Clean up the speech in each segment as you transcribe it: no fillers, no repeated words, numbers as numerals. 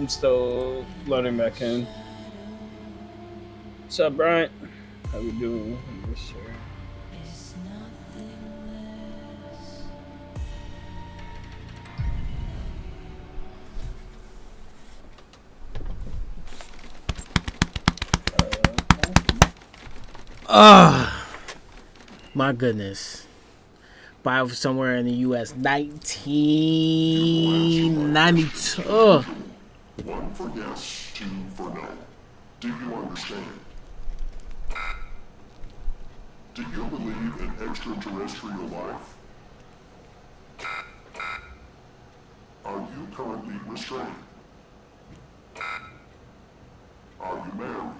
still loading back in. What's up, Bryant? How we doing? Yes, sir. My goodness. Buy somewhere in the U.S. 1992. One for yes, two for no. Do you understand? Do you believe in extraterrestrial life? Are you currently restrained? Are you married?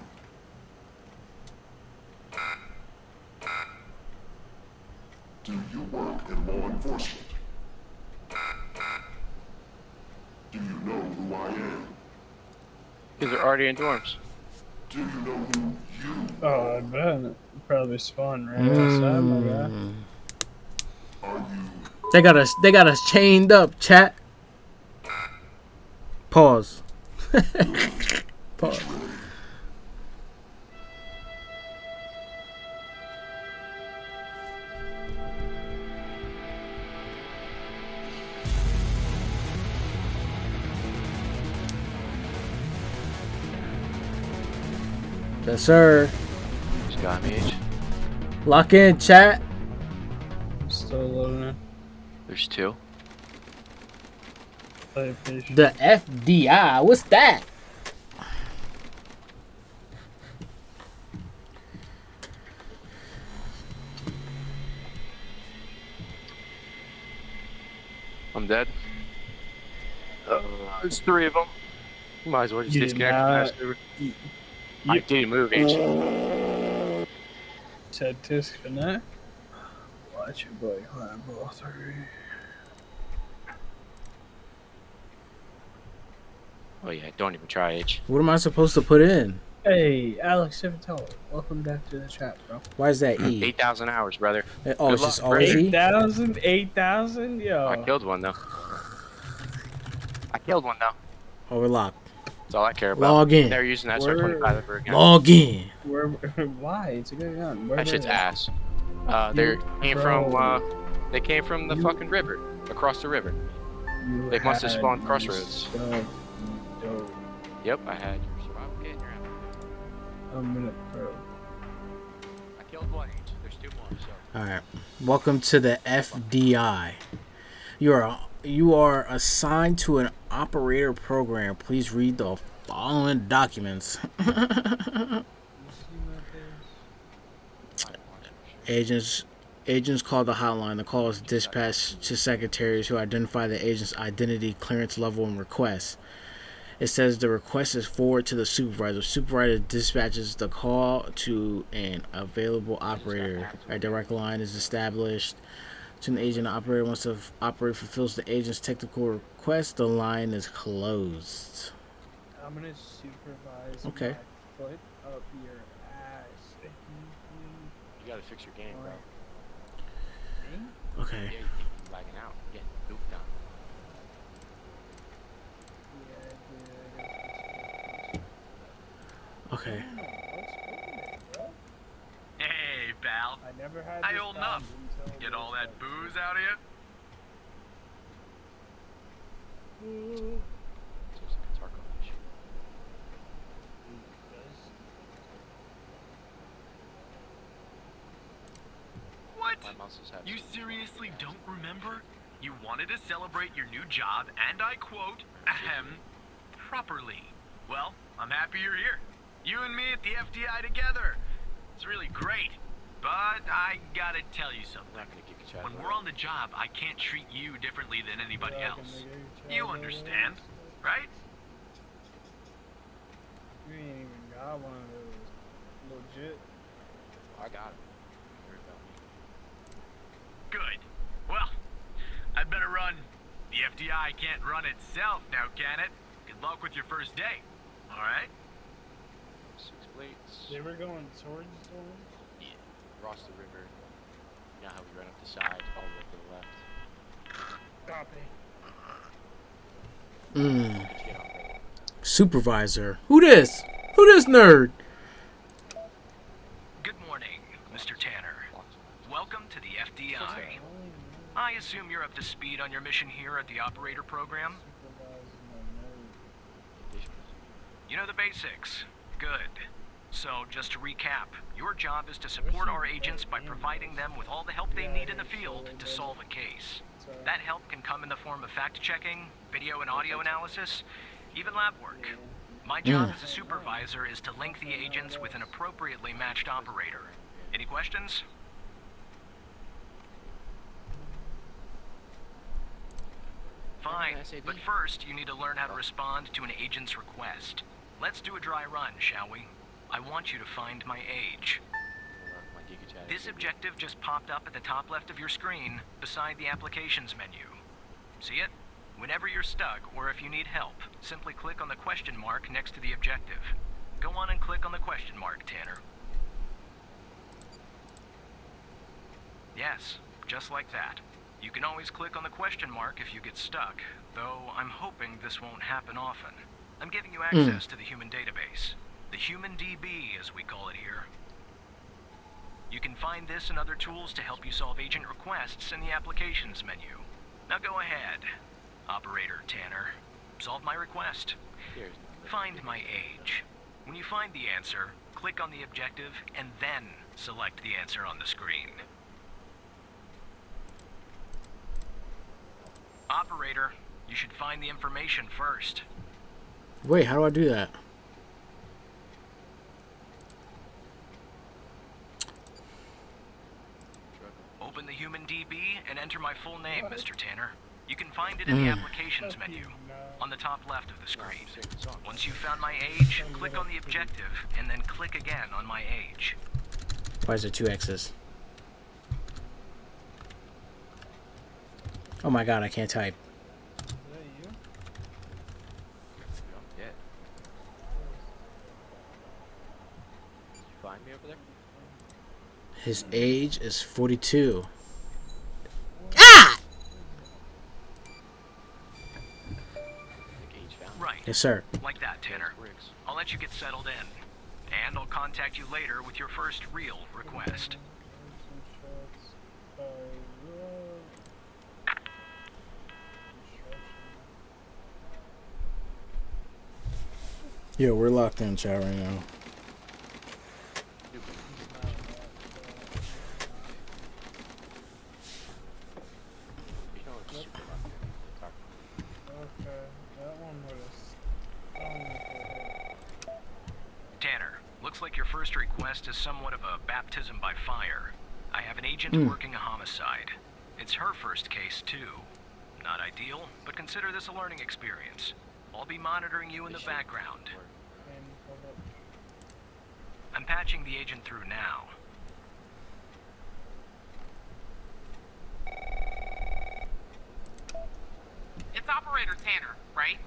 Do you work in law enforcement? Do you know who I am? Because they're already in dorms. Do you know who you Oh, I bet. Probably spawn right outside, my guy. are? You They got us chained up, chat. Pause. Pause. Yes, sir. Just got me. Lock in, chat. Still loading in. There's two. Play patient. The FDI. What's that? I'm dead. There's three of them. You might as well just You did disconnect from not- that server. You I didn't move, H. said disconnect. Watch your boy climb ball 3. Oh yeah, don't even try, H. What am I supposed to put in? Hey, Alex Civitello, welcome back to the chat, bro. Why is that E? 8,000 hours, brother. Oh, Good it's just luck, always Brady. E? 8,000? 8,000? Yo. I killed one though. Oh, we're locked. That's all I care about. Log in. Never using that SR-25 ever again. Log in. Where? Why? It's a good gun. Where That they shit's at? ass. They came Bro. from. They came from the fucking river, across the river. You They must have had spawned your crossroads. stuff, you dope. Yep, I had your survival kit and your ammo. I'm gonna pro. I killed one H. There's two more. So. All right. Welcome to the FDI. You are assigned to an operator program. Please read the following documents. Agents call the hotline. The call is dispatched to secretaries who identify the agent's identity, clearance level, and request. It says the request is forwarded to the supervisor. Supervisor dispatches the call to an available operator. A direct line is established to an agent. The operator, once the operator fulfills the agent's technical request, the line is closed. I'm gonna supervise Okay. my foot up your ass. If you You gotta fix your game, bro. Okay. Yeah, you keep lagging out. Get duped on. Okay. Hey, pal. I never had How this you holding problem up? until Get all this, that booze out of you? Seriously, it's hard issue. What? My muscles have You some seriously trouble. don't remember? You wanted to celebrate your new job, and I quote, properly. Well, I'm happy you're here. You and me at the FDI together. It's really great. But I gotta tell you something. I'm not gonna kick a chat. When we're on the job, I can't treat you differently than anybody else. You understand, right? You ain't even got one of those. Legit. I got it. Don't worry about me. Good. Well, I better run. The FDI can't run itself now, can it? Good luck with your first day. All right? 6 plates. They were going towards dorms? Yeah. Across the river. You know how we run up the sides, all the way to the left. Copy. Let's get on there. Supervisor. Who this? Who this nerd? Good morning, Mr. Tanner. Welcome to the FDI. I assume you're up to speed on your mission here at the operator program? You know the basics. Good. So, just to recap, your job is to support our agents by providing them with all the help they need in the field to solve a case. That help can come in the form of fact-checking, video and audio analysis, even lab work. My job as a supervisor is to link the agents with an appropriately matched operator. Any questions? Fine, but first you need to learn how to respond to an agent's request. Let's do a dry run, shall we? I want you to find my age. This objective just popped up at the top left of your screen, beside the applications menu. See it? Whenever you're stuck, or if you need help, simply click on the question mark next to the objective. Go on and click on the question mark, Tanner. Yes, just like that. You can always click on the question mark if you get stuck, though I'm hoping this won't happen often. I'm giving you access to the human database. The Human DB, as we call it here. You can find this and other tools to help you solve agent requests in the applications menu. Now go ahead, Operator Tanner. Solve my request. Find my age. When you find the answer, click on the objective and then select the answer on the screen. Operator, you should find the information first. Wait, how do I do that? Open the Human DB and enter my full name, Mr. Tanner. You can find it in the applications menu, on the top left of the screen. Once you've found my age, click on the objective, and then click again on my age. Why is there 2 X's? Oh my god, I can't type. Find me over there? His age is 42. Ah! Age found. Right, Yes, sir. like that, Tanner. I'll let you get settled in, and I'll contact you later with your first real request. Yo, we're locked in chat right now. You know it's super lucky. Tanner, looks like your first request is somewhat of a baptism by fire. I have an agent working a homicide. It's her first case, too. Not ideal, but consider this a learning experience. I'll be monitoring you in the background. I'm patching the agent through now. It's Operator Tanner, right?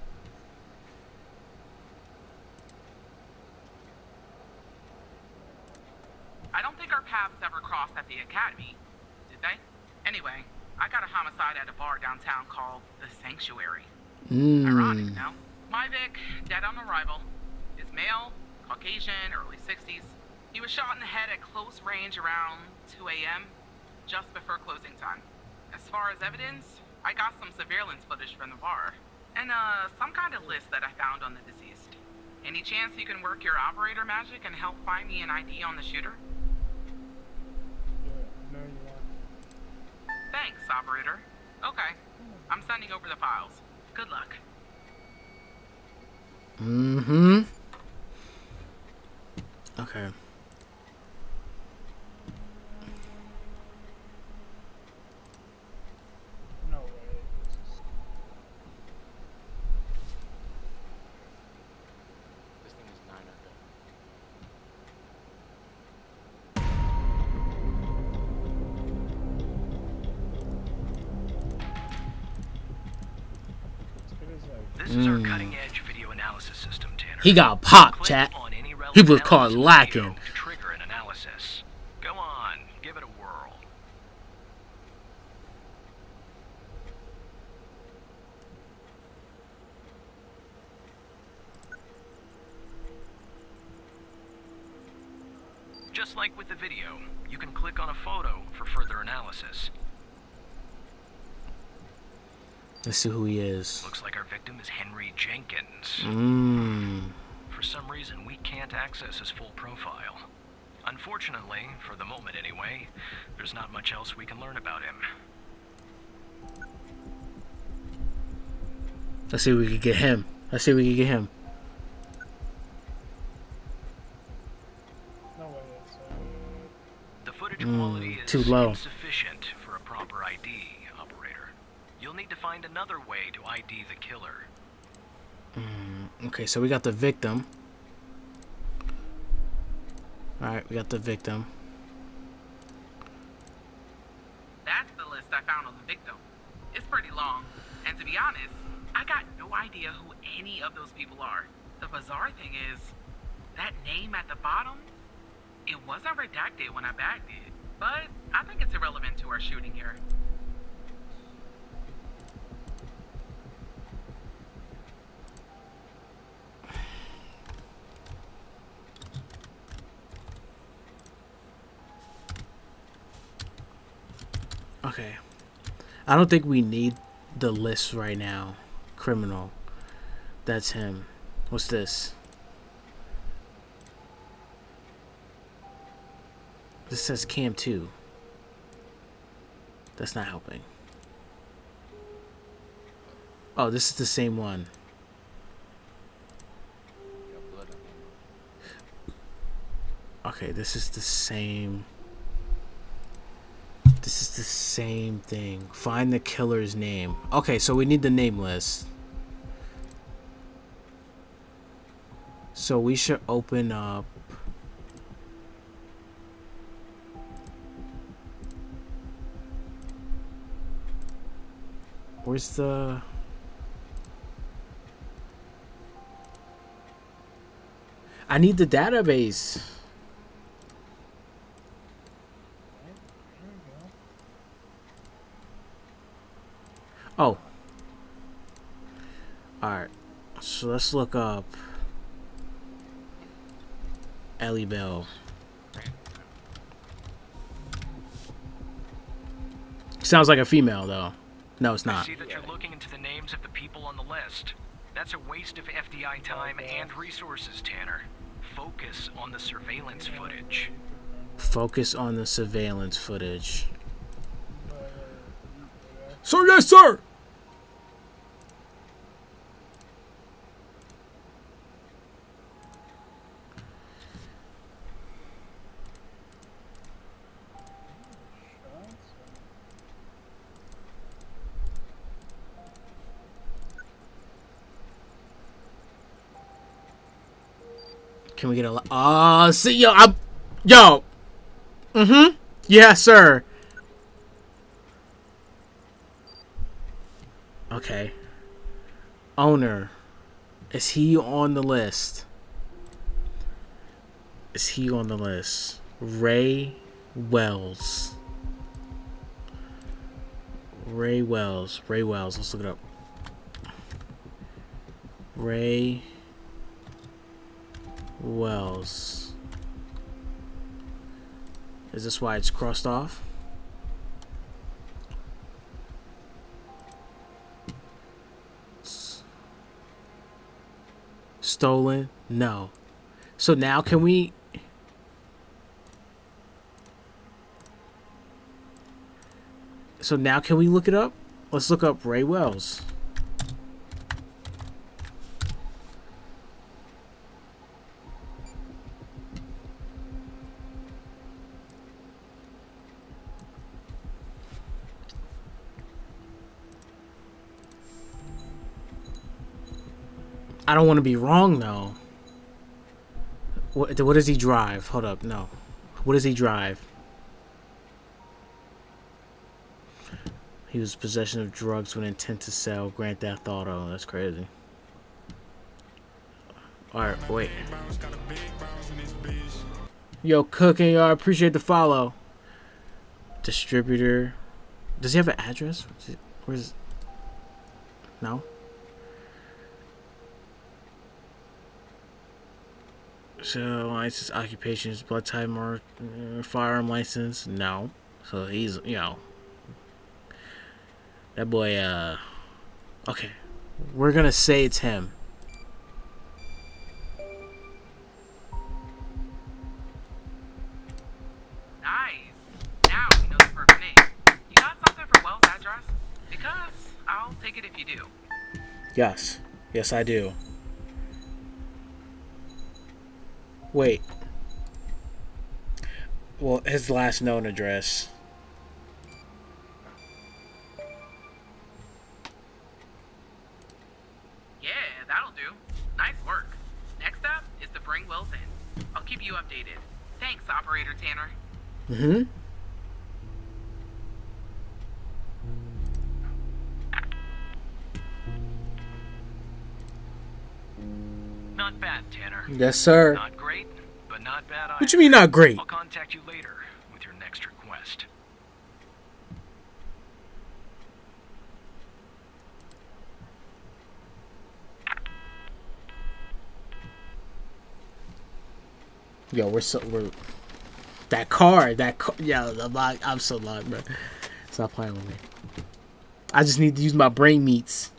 I don't think our paths ever crossed at the academy, did they? Anyway, I got a homicide at a bar downtown called The Sanctuary. Ironic, no? My Vic, dead on arrival, is male, Caucasian, early 60s. He was shot in the head at close range around 2 a.m., just before closing time. As far as evidence, I got some surveillance footage from the bar, and some kind of list that I found on the deceased. Any chance you can work your operator magic and help find me an ID on the shooter? Thanks, operator. Okay, I'm sending over the files. Good luck. Okay. No way. This thing is 900. This is our cutting-edge video analysis system, Tanner. He got popped, Click chat. on any He relevant was caught elements of the lacking. video to trigger an analysis. Go on, give it a whirl. just like with the video, you can click on a photo for further analysis. Let's see who he is. Looks like our victim is Henry Jenkins. For some reason, we can't access his full profile. Unfortunately, for the moment anyway, there's not much else we can learn about him. Let's see if we can get him. Let's see if we can get him. No way. That's, The footage quality is too low. insufficient for a proper ID, operator. You'll need to find another way to ID the killer. Okay, so we got the victim. Alright, we got the victim. That's the list I found on the victim. It's pretty long. And to be honest, I got no idea who any of those people are. The bizarre thing is, that name at the bottom, it wasn't redacted when I bagged it. But I think it's irrelevant to our shooting here. Okay. I don't think we need the list right now. Criminal. That's him. What's this? This says Cam 2. That's not helping. Oh, this is the same one. Got blood on him. Okay, this is the same. This is the same thing. Find the killer's name. Okay, so we need the name list. So we should open up. Where's the... I need the database. Oh. Alright. So let's look up Ellie Bell. Sounds like a female though. No, it's I not. see that you're looking into the names of the people on the list. That's a waste of FDI time and resources, Tanner. Focus on the surveillance footage. Focus on the surveillance footage. Sir, yes, sir! Can we get a see yo, yo. Yeah, sir. Okay. Owner. Is he on the list? Is he on the list? Ray Wells. Ray Wells. Ray Wells. Let's look it up. Ray Wells. Is this why it's crossed off? Stolen? No. So now can we... So now can we look it up? Let's look up Ray Wells. I don't want to be wrong though. What does he drive? Hold up, no. What does he drive? He was in possession of drugs with intent to sell. Grand Theft Auto. That's crazy. Alright, wait. Yo, Cooking, I appreciate the follow. Distributor. Does he have an address? Where's... No? So license, occupations, blood type, or firearm license? No. So he's, that boy. Okay, we're gonna say it's him. Nice. Now we know the perfect name. You got something for Wells' address? Because I'll take it if you do. Yes, I do. Wait. Well, his last known address. Yeah, that'll do. Nice work. Next up is to bring Wells in. I'll keep you updated. Thanks, Operator Tanner. Mm-hmm. Not bad, Tanner. Yes, sir. Not great, but not bad either. What you mean not great? I'll contact you later with your next request. Yo, we're that car. Yo, I'm so locked, bro. Stop playing with me. I just need to use my brain meats.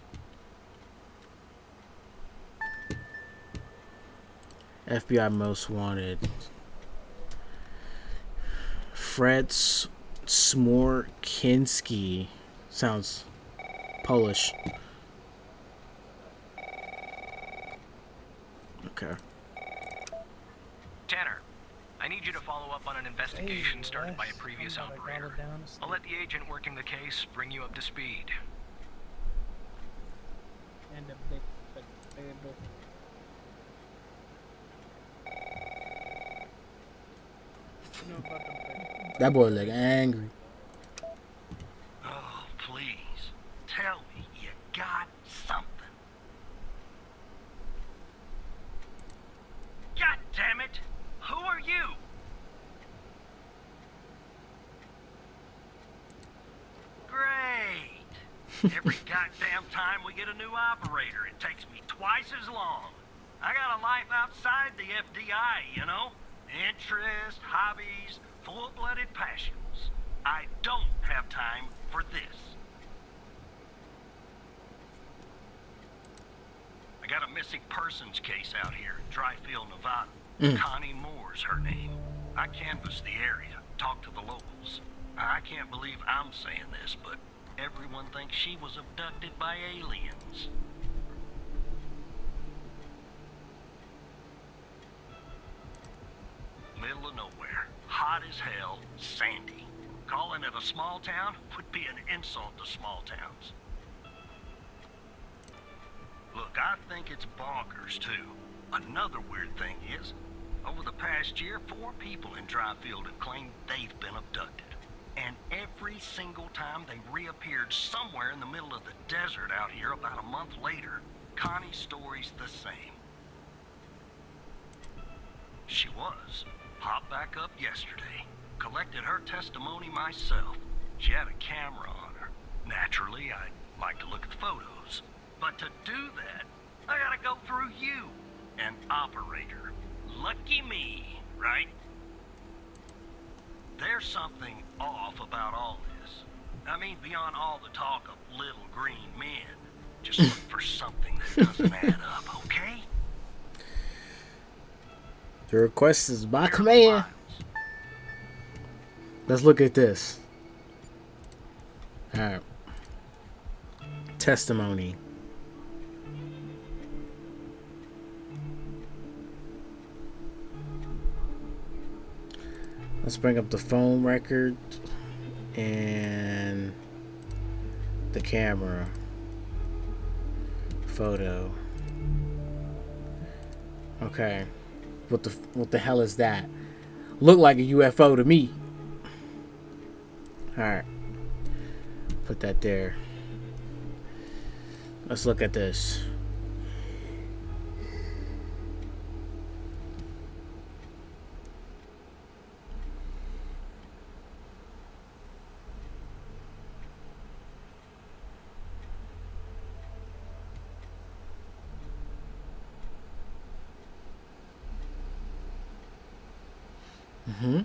FBI most wanted. Fred Smorkinski. Sounds Polish. Okay. Tanner, I need you to follow up on an investigation started by a previous I'm gonna operator. grab it down to I'll let the agent working the case bring you up to speed. And a big potato. You know about the That boy look angry. Oh, please. Tell me you got something. God damn it! Who are you? Great! Every goddamn time we get a new operator, it takes me twice as long. I got a life outside the FDI, you know? Interests, hobbies, full-blooded passions. I don't have time for this. I got a missing persons case out here in Dryfield, Nevada. Connie Moore's her name. I canvassed the area, talked to the locals. I can't believe I'm saying this, but everyone thinks she was abducted by aliens. Middle of nowhere, hot as hell, sandy. Calling it a small town would be an insult to small towns. Look, I think it's bonkers, too. Another weird thing is, over the past year, 4 people in Dryfield have claimed they've been abducted. And every single time they reappeared somewhere in the middle of the desert out here about a month later, Connie's story's the same. She was. Popped back up yesterday. Collected her testimony myself. She had a camera on her. Naturally, I'd like to look at the photos. But to do that, I gotta go through you, an operator. Lucky me, right? There's something off about all this. I mean, beyond all the talk of little green men. Just look for something that doesn't add up, okay? The request is by command. Let's look at this. Alright. Testimony. Let's bring up the phone record and the camera photo. Okay. What the hell is that? Look like a UFO to me. Alright. Put that there. Let's look at this. Mm-hmm.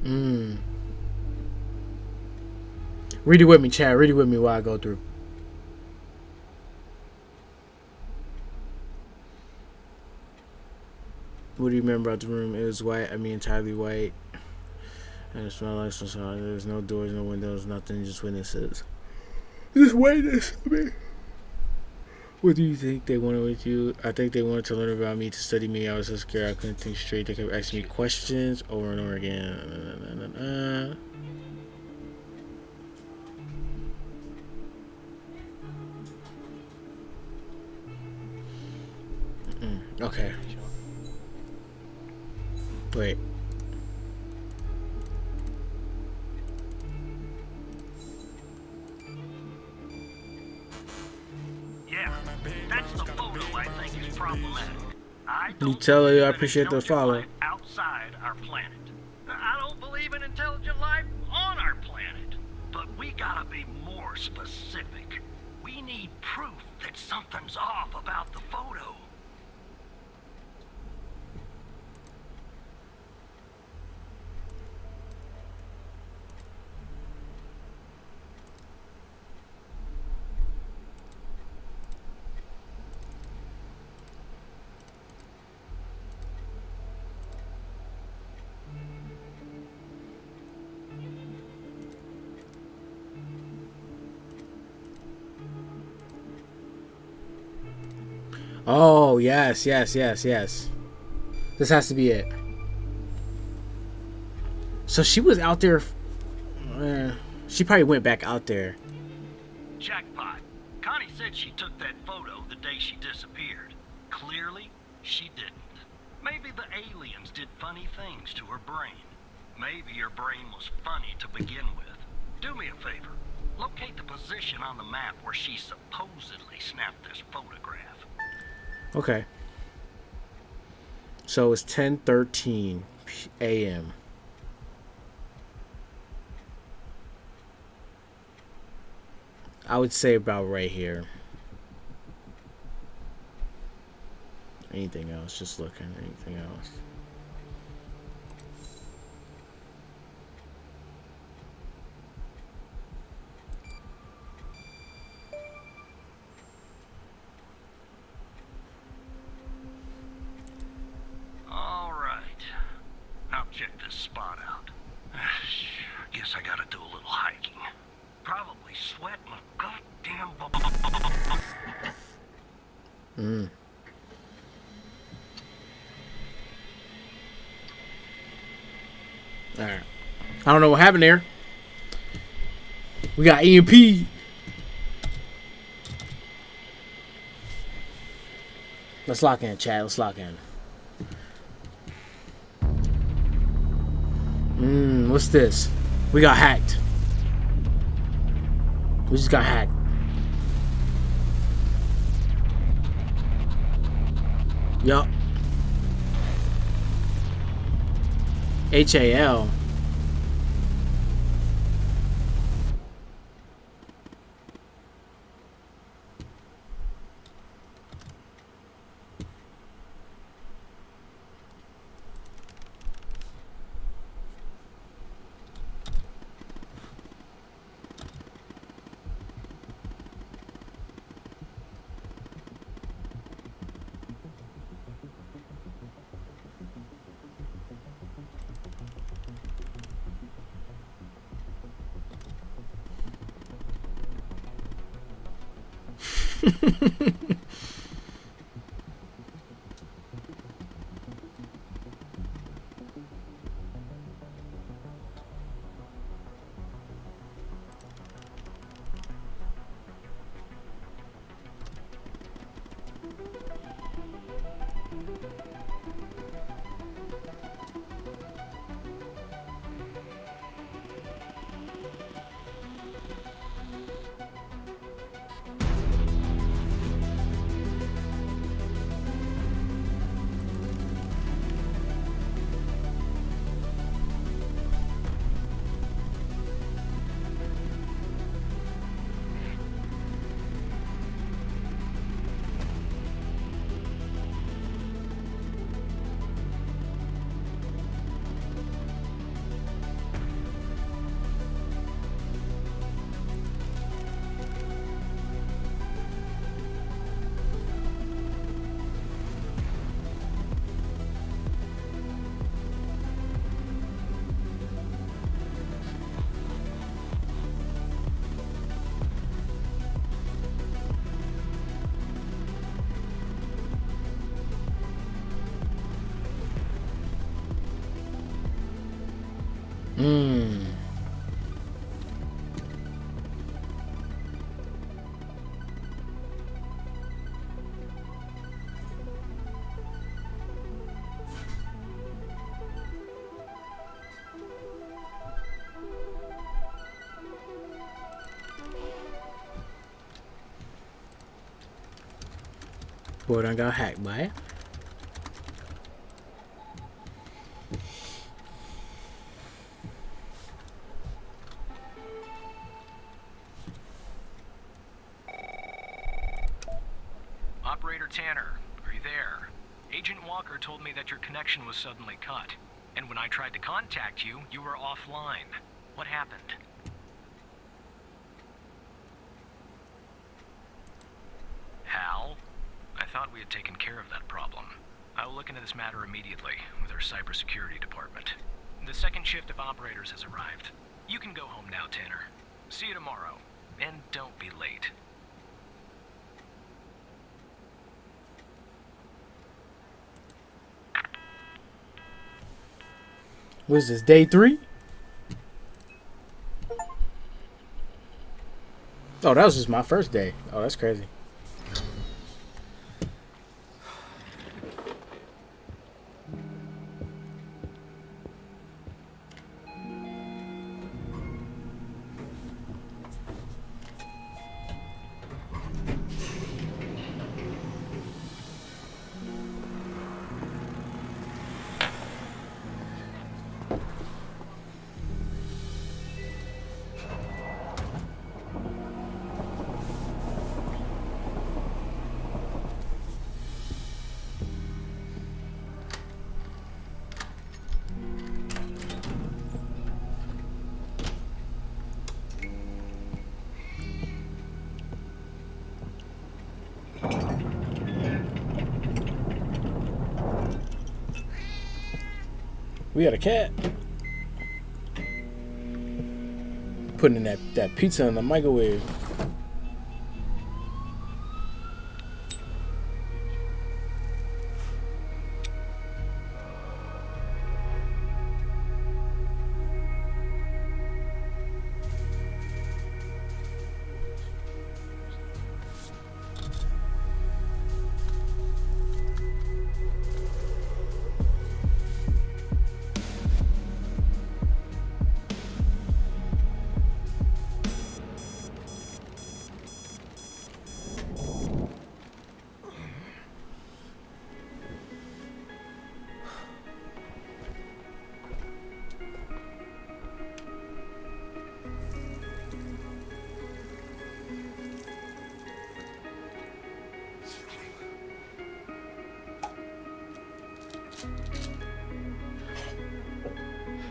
Mm. Read it with me, Chad. Read it with me while I go through. What do you remember about the room? It was white. I mean, entirely white. And it smelled like some. There was no doors, no windows, nothing. Just witnesses. Just witness. I mean, what do you think they wanted with you? I think they wanted to learn about me, to study me. I was so scared I couldn't think straight. They kept asking me questions over and over again. Okay. Wait. Yeah, that's the photo I think is problematic. I You don't tell her believe I in appreciate the intelligent follow. life outside our planet. I don't believe in intelligent life on our planet. But we gotta be more specific. We need proof that something's off about the photo. Oh, yes. This has to be it. So she was out there. She probably went back out there. Jackpot. Connie said she took that photo the day she disappeared. Clearly, she didn't. Maybe the aliens did funny things to her brain. Maybe her brain was funny to begin with. Do me a favor. Locate the position on the map where she supposedly snapped this photograph. Okay. So it's 10:13 a.m. I would say about right here. Anything else? Just looking. Anything else? All right. I'll check this spot out. Guess I gotta do a little hiking. Probably sweat my goddamn Alright. I don't know what happened there. We got EMP. Let's lock in, Chad. Let's lock in. What's this? We got hacked. We just got hacked. Yup. HAL. Hmm. Boy done got hacked by it. Operator Tanner, are you there? Agent Walker told me that your connection was suddenly cut. And when I tried to contact you, you were offline. What happened? Hal? I thought we had taken care of that problem. I will look into this matter immediately with our cybersecurity department. The second shift of operators has arrived. You can go home now, Tanner. See you tomorrow. And don't be late. What is this, day 3? Oh, that was just my first day. Oh, that's crazy. We got a cat. Putting that pizza in the microwave.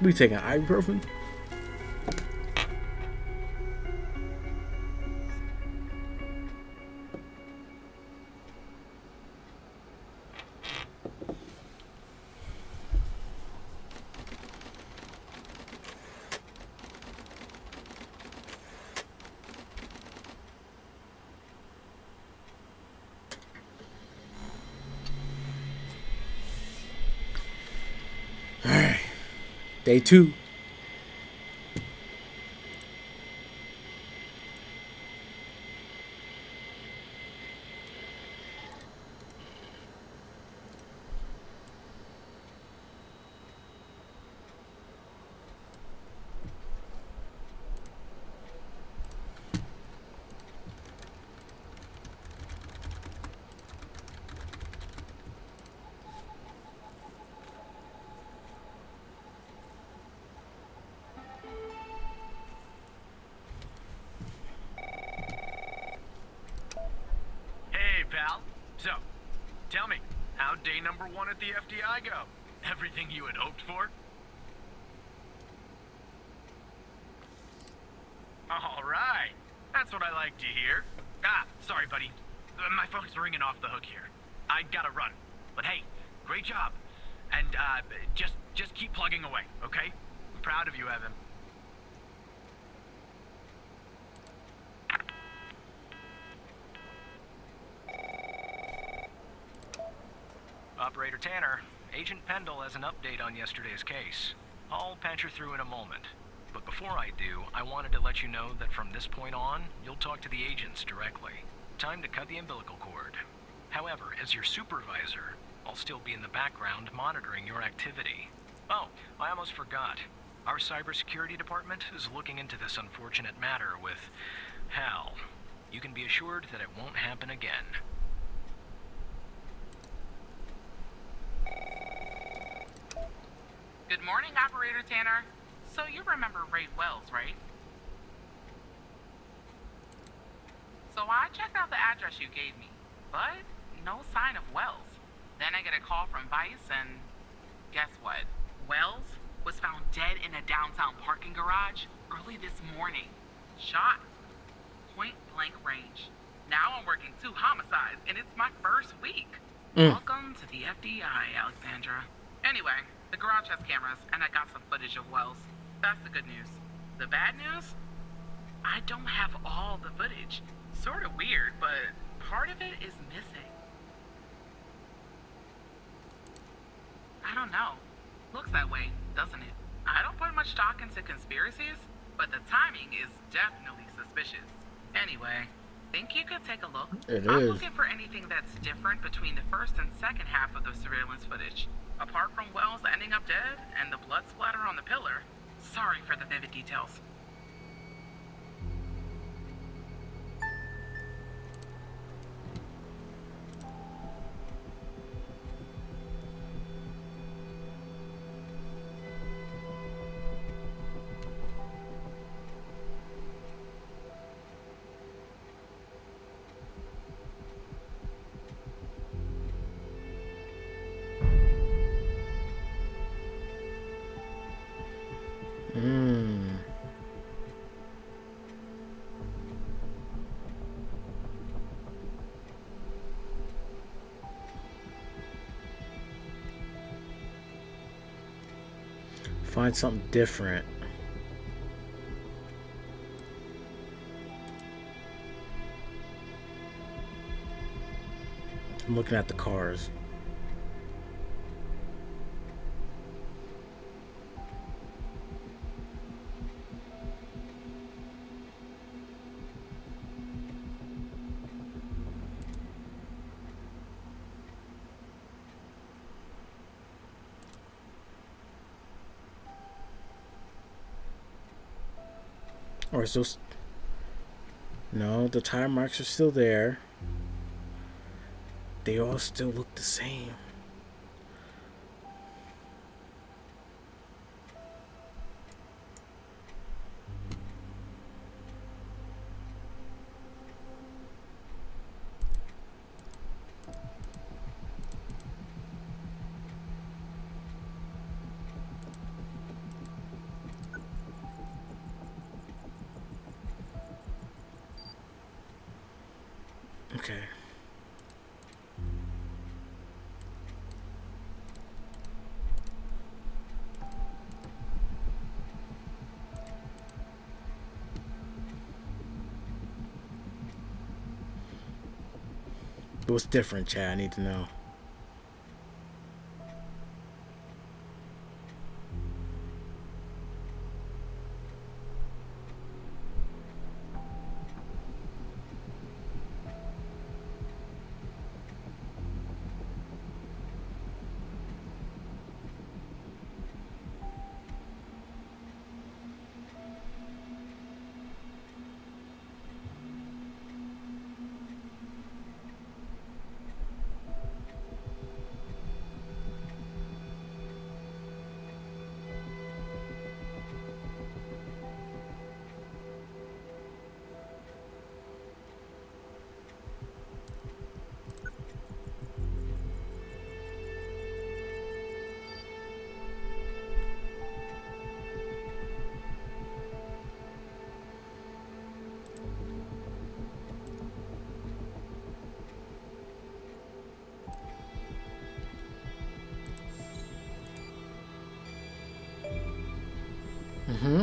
We taking ibuprofen? Alright. Day 2. Hey, pal. So, tell me, how'd day number 1 at the FDI go? Everything you had hoped for? All right. That's what I like to hear. Ah, sorry, buddy. My phone's ringing off the hook here. I gotta run. But hey, great job. And, just keep plugging away, okay? I'm proud of you, Evan. Operator Tanner, Agent Pendle has an update on yesterday's case. I'll patch her through in a moment. But before I do, I wanted to let you know that from this point on, you'll talk to the agents directly. Time to cut the umbilical cord. However, as your supervisor, I'll still be in the background monitoring your activity. Oh, I almost forgot. Our cybersecurity department is looking into this unfortunate matter with Hal. You can be assured that it won't happen again. Good morning, Operator Tanner. So you remember Ray Wells, right? So I checked out the address you gave me, but no sign of Wells. Then I get a call from Vice, and guess what? Wells was found dead in a downtown parking garage early this morning. Shot. Point blank range. Now I'm working 2 homicides, and it's my first week. Welcome to the FBI, Alexandra. Anyway, the garage has cameras, and I got some footage of Wells. That's the good news. The bad news? I don't have all the footage. Sort of weird, but part of it is missing. I don't know. Looks that way, doesn't it? I don't put much stock into conspiracies, but the timing is definitely suspicious. Anyway, think you could take a look? I'm looking for anything that's different between the first and second half of the surveillance footage. Apart from Wells ending up dead and the blood splatter on the pillar. Sorry for the vivid details. Find something different. I'm looking at the cars. Or is those... No, the tire marks are still there. They all still look the same. Okay. What's different, Chad? I need to know. Mm-hmm.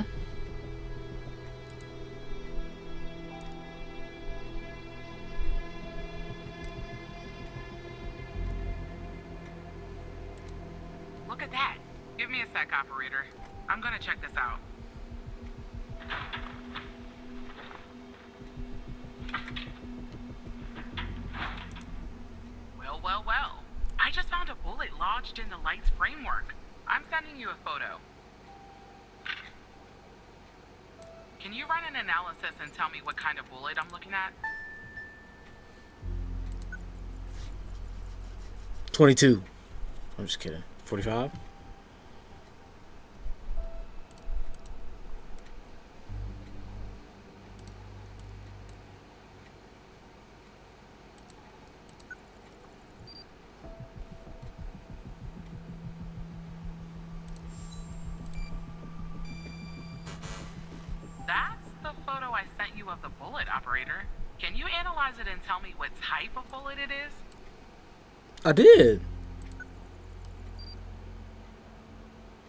Look at that. Give me a sec, operator. I'm gonna check this out. Well. I just found a bullet lodged in the light's framework. I'm sending you a photo. Can you run an analysis and tell me what kind of bullet I'm looking at? 22. I'm just kidding. 45. That's the photo I sent you of the bullet, operator. Can you analyze it and tell me what type of bullet it is? I did.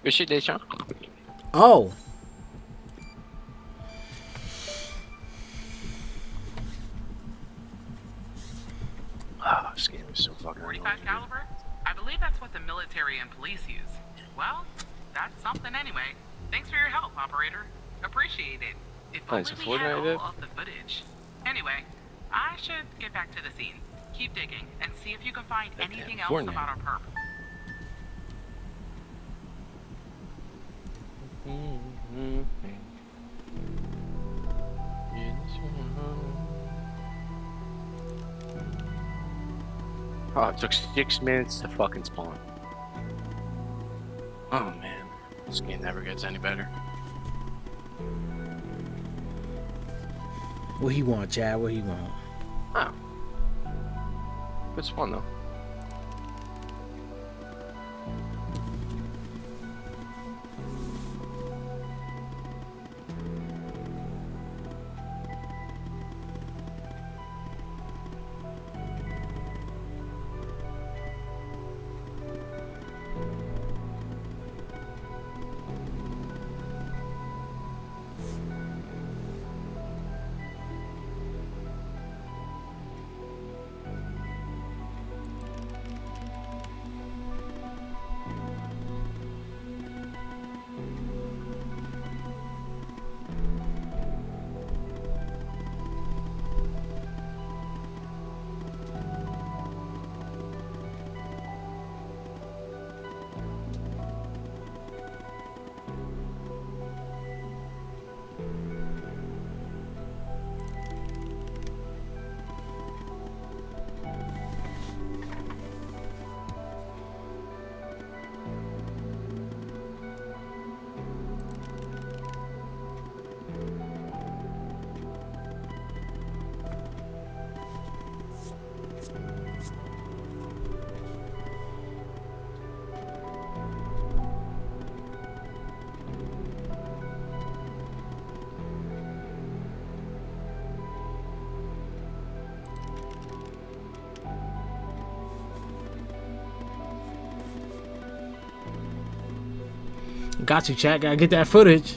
Good shit, Deshaun. Oh. Ah, this game is so fucking 45 caliber? I believe that's what the military and police use. Well, that's something anyway. Thanks for your help, operator. Appreciate it. If Oh, only it's a we had Fortnite all of the footage. Anyway, I should get back to the scene. Keep digging and see if you can find That damn anything else Fortnite. about our perp. Oh, it took 6 minutes to fucking spawn. Oh man, this game never gets any better. What he want, Chad? What he want? Oh, good spawn though. Got you, Chad. Gotta get that footage.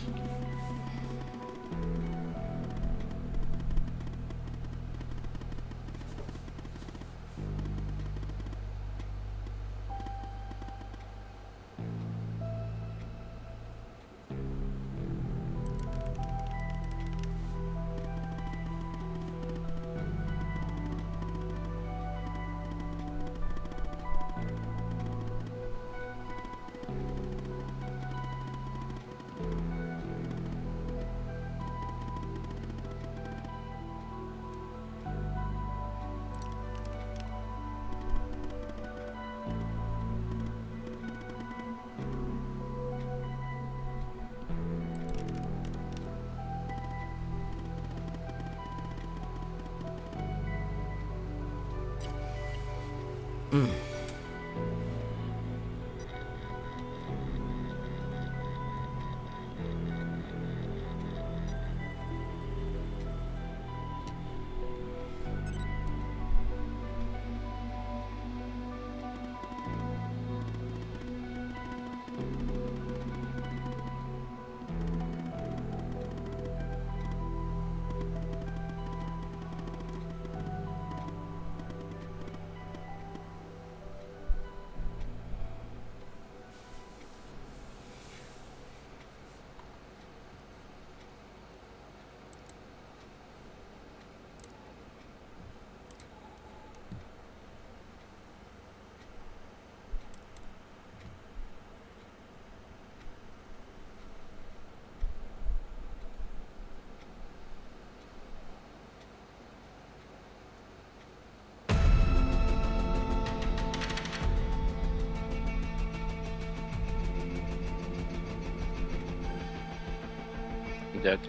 I'm dead.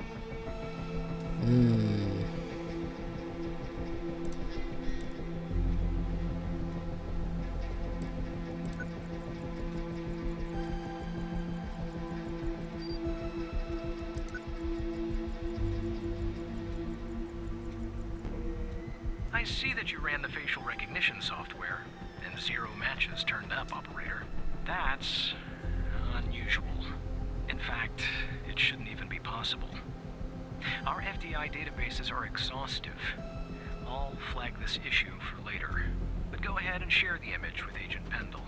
I see that you ran the facial recognition software, and 0 matches turned up, operator. That's unusual. In fact, it shouldn't even be possible. Our FDI databases are exhaustive. I'll flag this issue for later, but go ahead and share the image with Agent Pendle.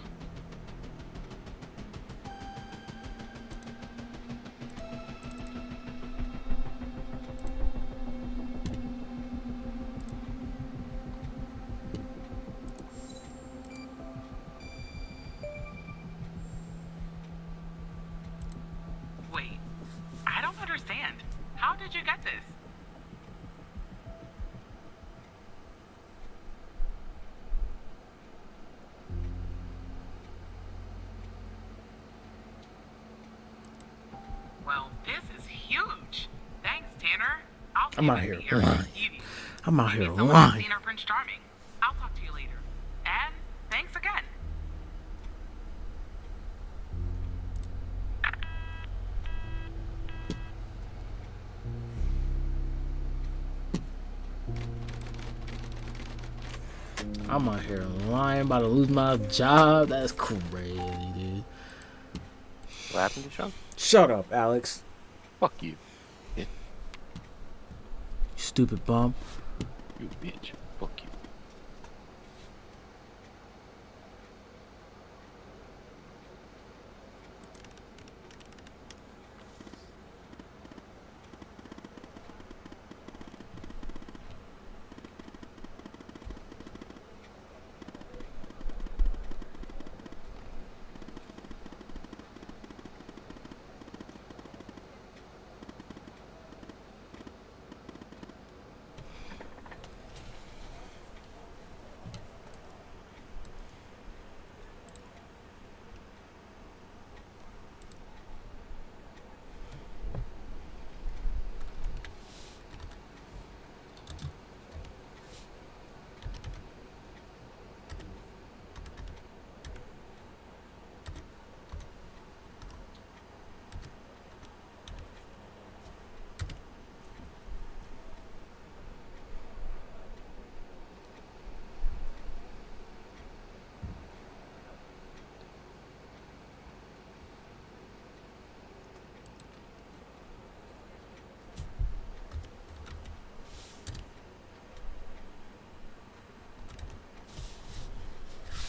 Wait, I don't understand. How did you get this? Well, this is huge. Thanks, Tanner. I'll I'm take out it here to the lying. Archives. I'm out Maybe here someone has lying. seen our Prince Charming. I'll talk to you later. And thanks again. I'm out here lying, about to lose my job. That's crazy, dude. What happened to Sean? Shut up, Alex. Fuck you. You stupid bum. You bitch. Fuck you.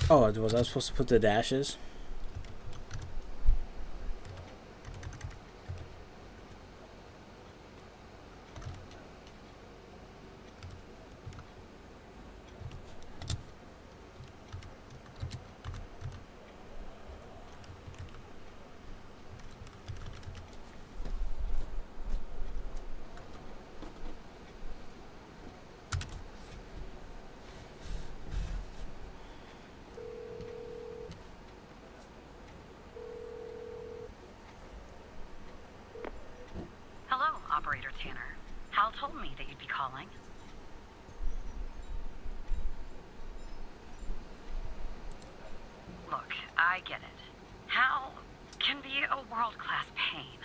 Oh, was I supposed to put the dashes? Hello, Operator Tanner. Hal told me that you'd be calling. Look, I get it. Hal can be a world-class pain.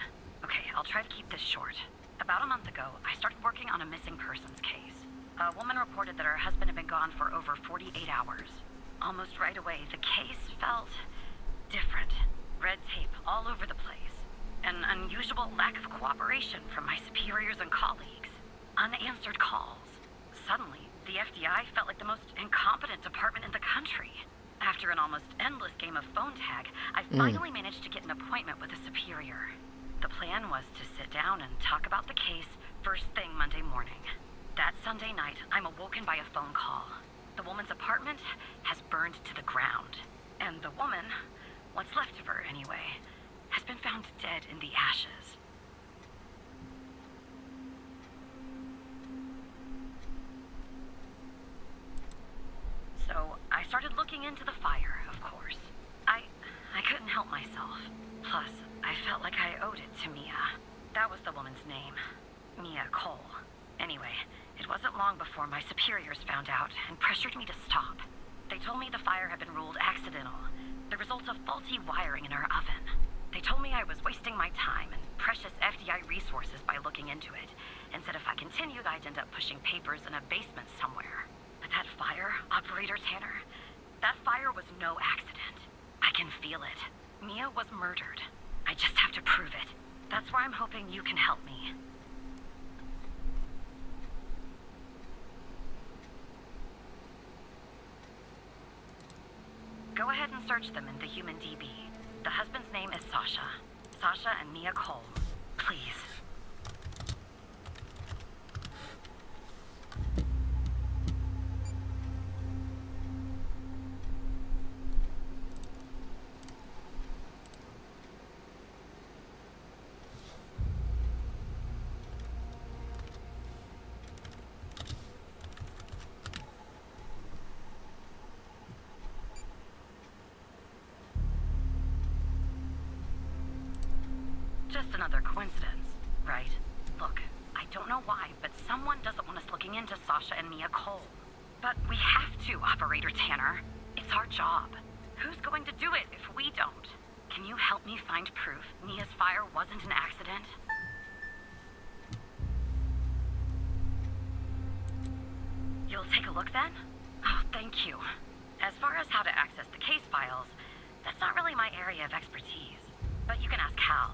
Okay, I'll try to keep this short. About a month ago, I started working on a missing persons case. A woman reported that her husband had been gone for over 48 hours. Almost right away, the case felt different. Red tape all over the place. An unusual lack of cooperation from my superiors and colleagues. Unanswered calls. Suddenly, the FDI felt like the most incompetent department in the country. After an almost endless game of phone tag, I finally managed to get an appointment with a superior. The plan was to sit down and talk about the case first thing Monday morning. That Sunday night, I'm awoken by a phone call. The woman's apartment has burned to the ground. And the woman, what's left of her anyway, has been found dead in the ashes. So I started looking into the fire, of course. I couldn't help myself. Plus, I felt like I owed it to Mia. That was the woman's name. Mia Cole. Anyway, it wasn't long before my superiors found out and pressured me to stop. They told me the fire had been ruled accidental, the result of faulty wiring in our oven. They told me I was wasting my time and precious FDI resources by looking into it, and said if I continued, I'd end up pushing papers in a basement somewhere. But that fire, Operator Tanner, that fire was no accident. I can feel it. Mia was murdered. I just have to prove it. That's why I'm hoping you can help me. Go ahead and search them in the Human DB. The husband's name is Sasha. Sasha and Mia Cole. Please. Just another coincidence, right? Look, I don't know why, but someone doesn't want us looking into Sasha and Mia Cole. But we have to, Operator Tanner. It's our job. Who's going to do it if we don't? Can you help me find proof Mia's fire wasn't an accident? You'll take a look then? Oh, thank you. As far as how to access the case files, that's not really my area of expertise. But you can ask Hal.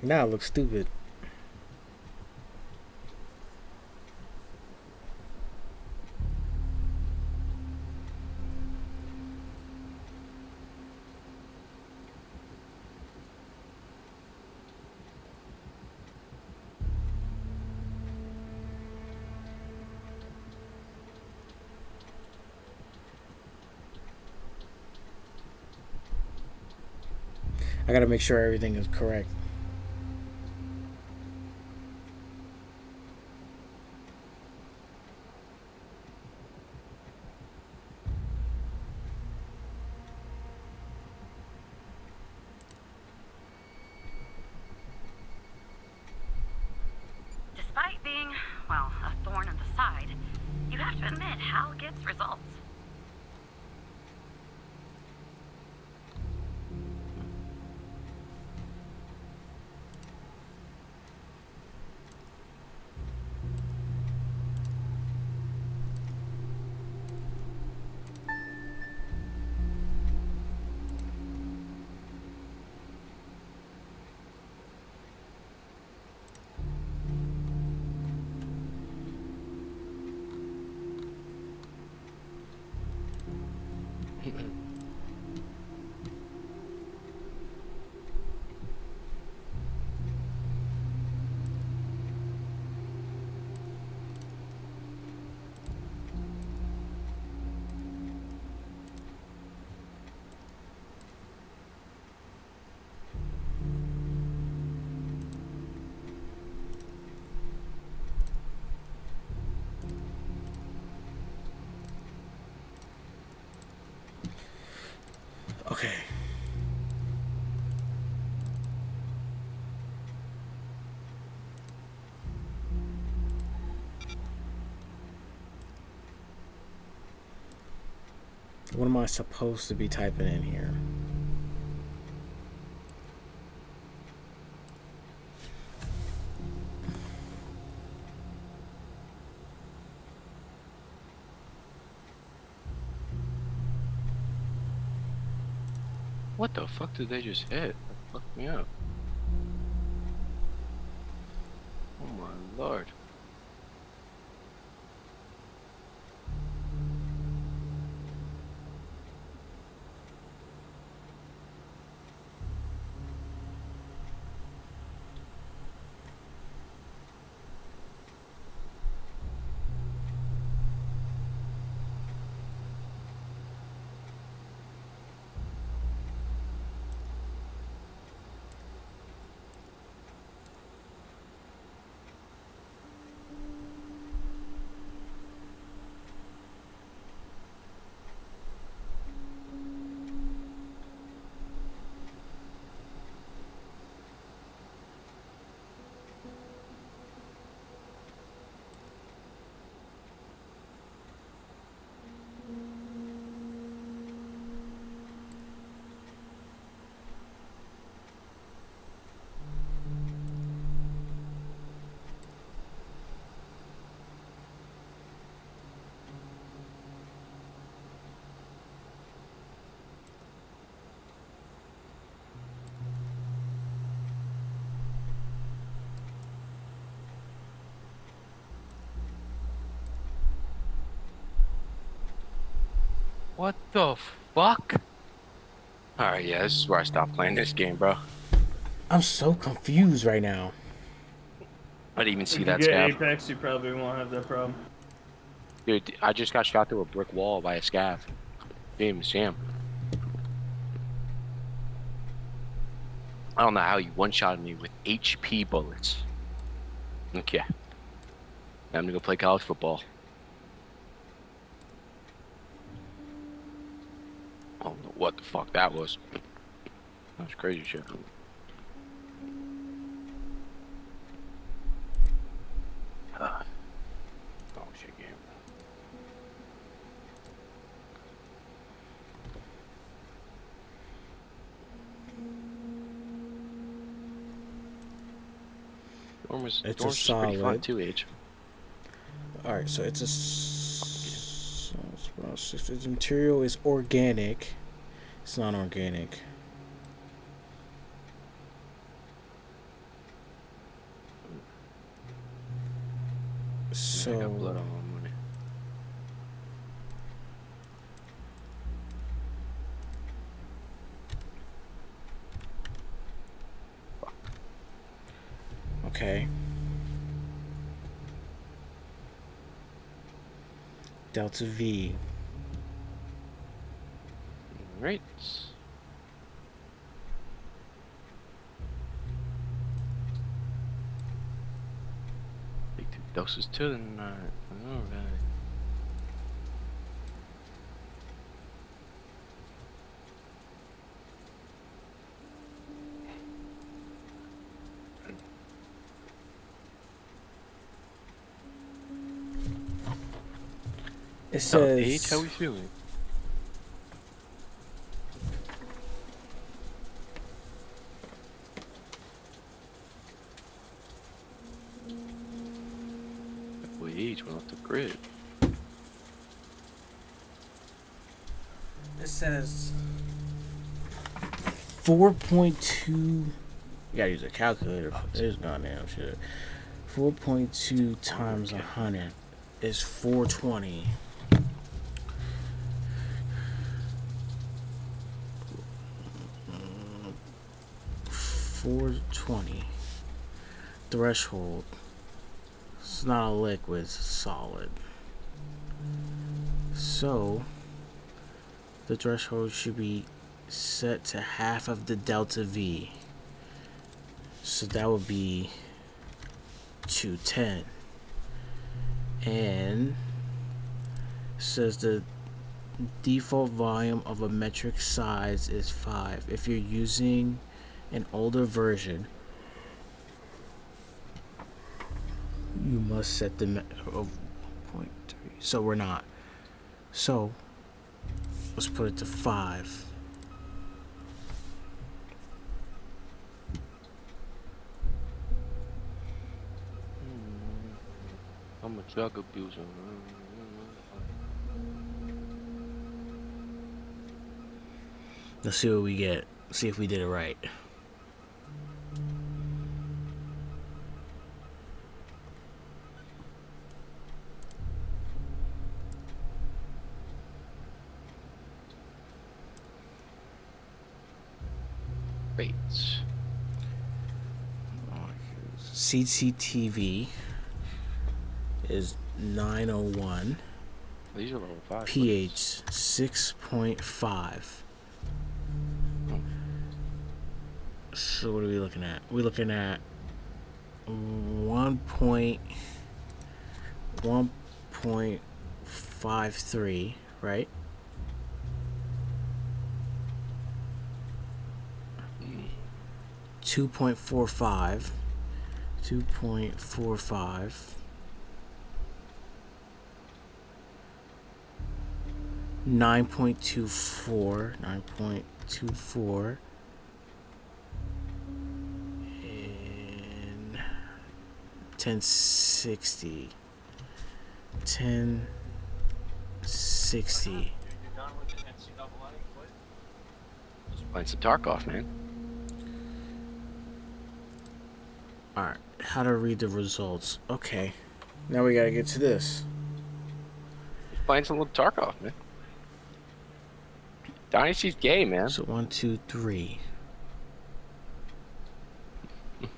Now it looks stupid. I gotta make sure everything is correct. Despite being, well, a thorn in the side, you have to admit Hal gets results. Okay. What am I supposed to be typing in here? What the fuck did they just hit? That fucked me up. Oh my lord. What the fuck? Alright, yeah, this is where I stopped playing this game, bro. I'm so confused right now. I didn't even If see you that get scav. Apex, you probably won't have that problem. Dude, I just got shot through a brick wall by a scav. Didn't even see him. I don't know how he one-shotted me with HP bullets. Okay. Time to go play college football. I don't know what the fuck that was. That was crazy shit. Oh shit, game. Dorm's It's pretty fun solid. too, Age. All right, so its material is organic. It's not organic. So I got blood on my money. okay. Delta V. Right. Take 2 doses too, then alright. It So, Age, says how we feeling? Boy, Age went off the grid. it says 4.2. You gotta use a calculator for this goddamn shit. 4.2 times 100 is 420. $420 threshold. It's not a liquid, it's a solid. So the threshold should be set to half of the delta V. So that would be 210. And says the default volume of a metric size is 5. If you're using an older version, you must set the of 1.3. So we're not. So let's put it to 5. I'm a drug abuser. Let's see what we get. See if we did it right. Bates. CCTV is 901. These are level 5. pH 6.5. So what are we looking at? We're looking at 1.53, right? Mm. 2.45. 2.45. 9.24. 9.24. And 1060. 1060. Just playing some Tarkov, man. Alright, how to read the results. Okay, now we gotta get to this. Just playing some little Tarkov, man. Dynasty's gay, man. So 1, 2, 3. Play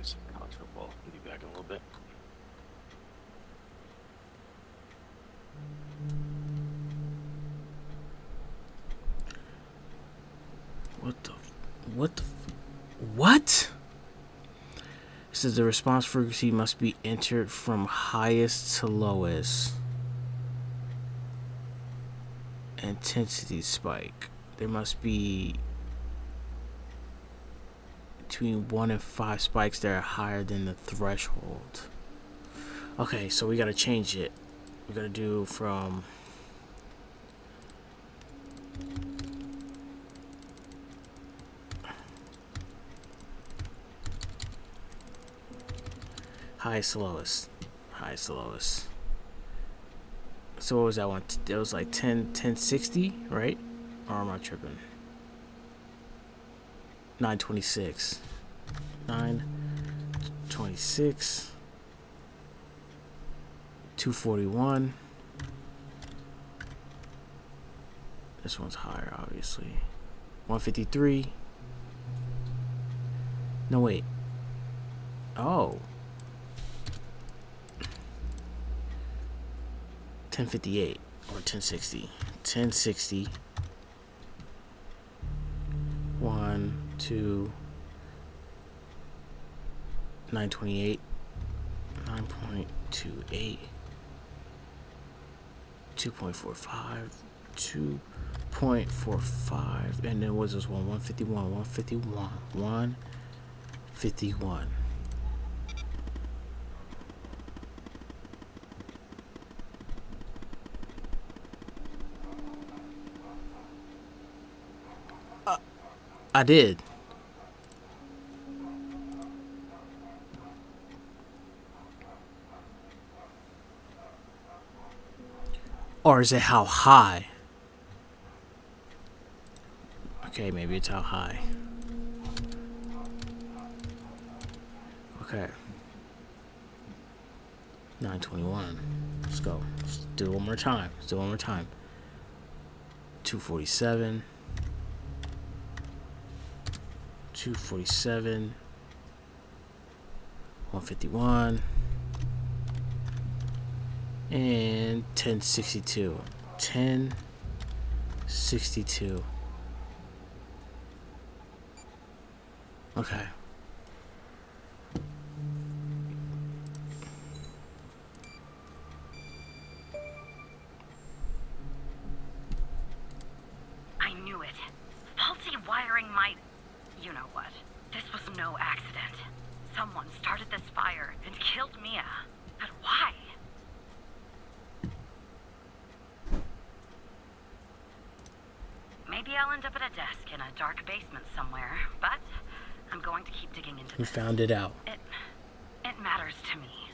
some college football. I'll be back in a little bit. What? It says the response frequency must be entered from highest to lowest. Intensity spike. There must be between 1 and 5 spikes that are higher than the threshold. Okay, so we gotta change it. We gotta do from highest to lowest. Highest to lowest. So what was that one? It was like 1060, right? Or am I tripping? 926. 926. 241. This one's higher, obviously. 153. No, wait. Oh. 1058 or 1060. 1060. 1, 2, 928. 9.28. 2.45. 2.45. And then what's this one? 151. 151. 151. I did. Or is it how high? Okay, maybe it's how high. Okay. 921. Let's go. Let's do it one more time. 247. 247. 151. And 1062. 1062. Okay. I knew it. Faulty wiring might... You know what? This was no accident. Someone started this fire and killed Mia. But why? Maybe I'll end up at a desk in a dark basement somewhere, but I'm going to keep digging into We this. found it out. It matters to me.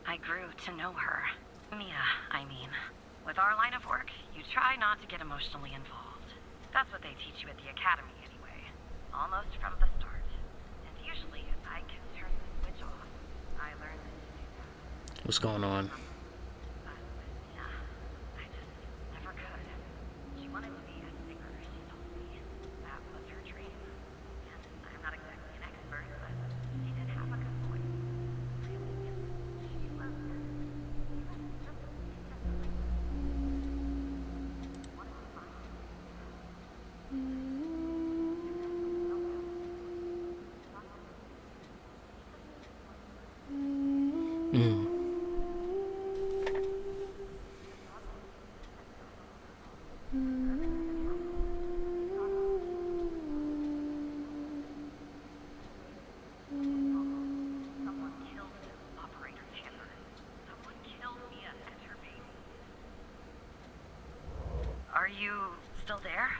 I grew to know her. Mia, I mean. With our line of work, you try not to get emotionally involved. That's what they teach you at the academy anyway. Almost from the start. And What's going on? Yeah, I just never could. She wanted to be a singer, she told me. That was her dream. And I'm not exactly an expert, but she did have a good voice. Really, she was good. Even just a step away. What a fun. Mm. Someone killed Operator Tanner. Someone killed Mia and her baby. Are you still there?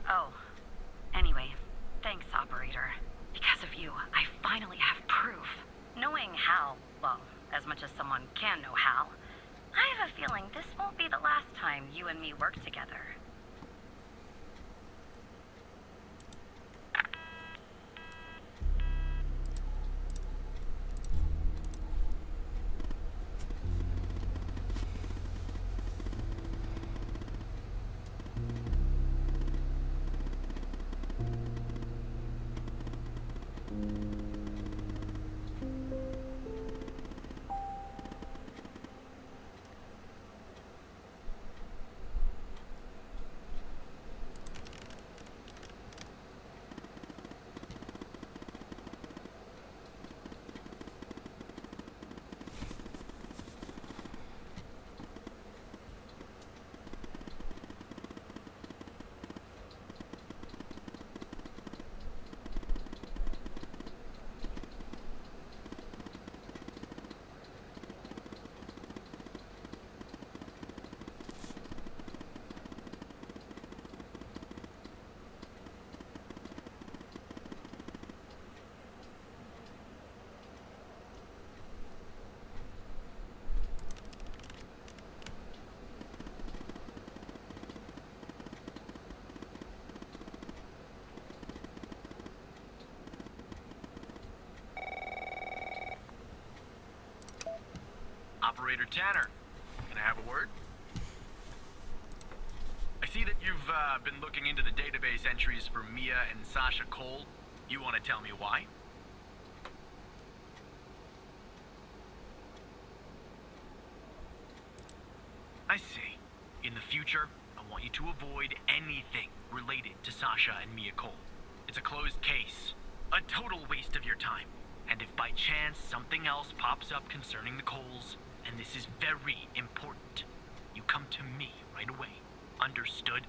Oh. Anyway, thanks, Operator. Because of you, I finally have proof. Knowing Hal, well, as much as someone can know Hal, I have a feeling this won't be the last time you and me work together. Operator Tanner, can I have a word? I see that you've been looking into the database entries for Mia and Sasha Cole. You want to tell me why? I see. In the future, I want you to avoid anything related to Sasha and Mia Cole. It's a closed case. A total waste of your time. And if by chance something else pops up concerning the Coles, and this is very important, you come to me right away. Understood?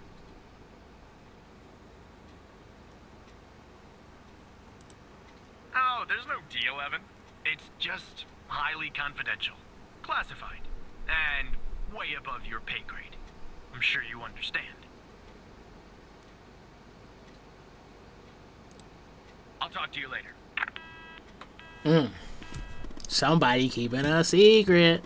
Oh, there's no deal, Evan. It's just highly confidential. Classified. And way above your pay grade. I'm sure you understand. I'll talk to you later. Somebody keeping a secret.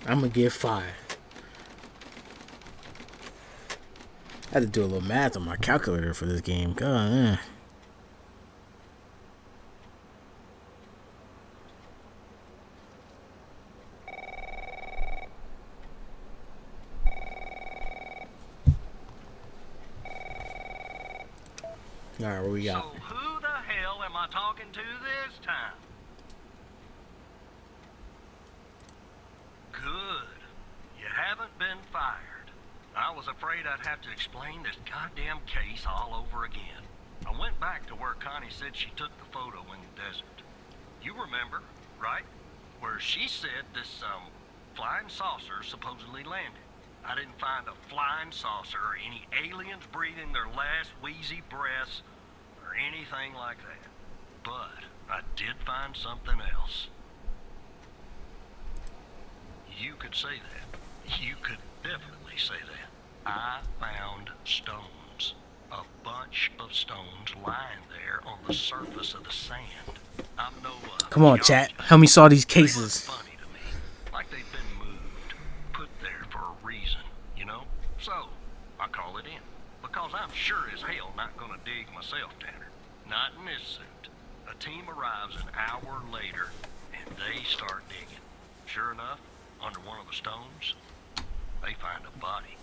I'm gonna give 5. I had to do a little math on my calculator for this game. God, All right, what we got? So who the hell am I talking to this time? Good. You haven't been fired. I was was afraid I'd have to explain this goddamn case all over again. I went back to where Connie said she took the photo in the desert. You remember, right? Where she said this, flying saucer supposedly landed. I didn't find a flying saucer or any aliens breathing their last wheezy breaths or anything like that. But I did find something else. You could say that. You could definitely say that. I found stones. A bunch of stones lying there on the surface of the sand. I'm no, Come on, chat. Help me solve these they look cases. funny to me. Like they've been moved. Put there for a reason, you know? So, I call it in. Because I'm sure as hell not gonna dig myself, Tanner. Not in this suit. A team arrives an hour later, and they start digging. Sure enough, under one of the stones, they find a body.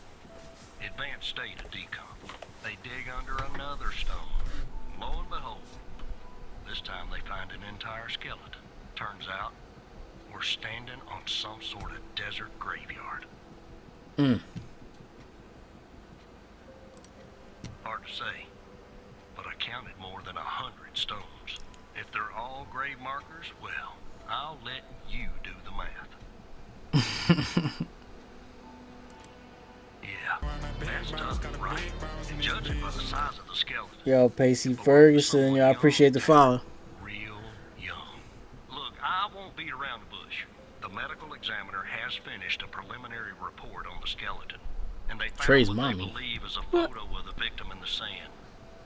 Advanced state of decomp. They dig under another stone. Lo and behold, this time they find an entire skeleton. Turns out, we're standing on some sort of desert graveyard. Hard to say, but I counted more than 100 stones. If they're all grave markers, well, I'll let you do the math. Yeah, that's tough, right? And judging by the size of the skeleton, Yo, Pacey Ferguson, yo, I appreciate the follow. real young. Look, I won't beat around the bush. The medical examiner has finished a preliminary report on the skeleton, and they found Trey's what they mommy. believe is a photo of the victim in the sand,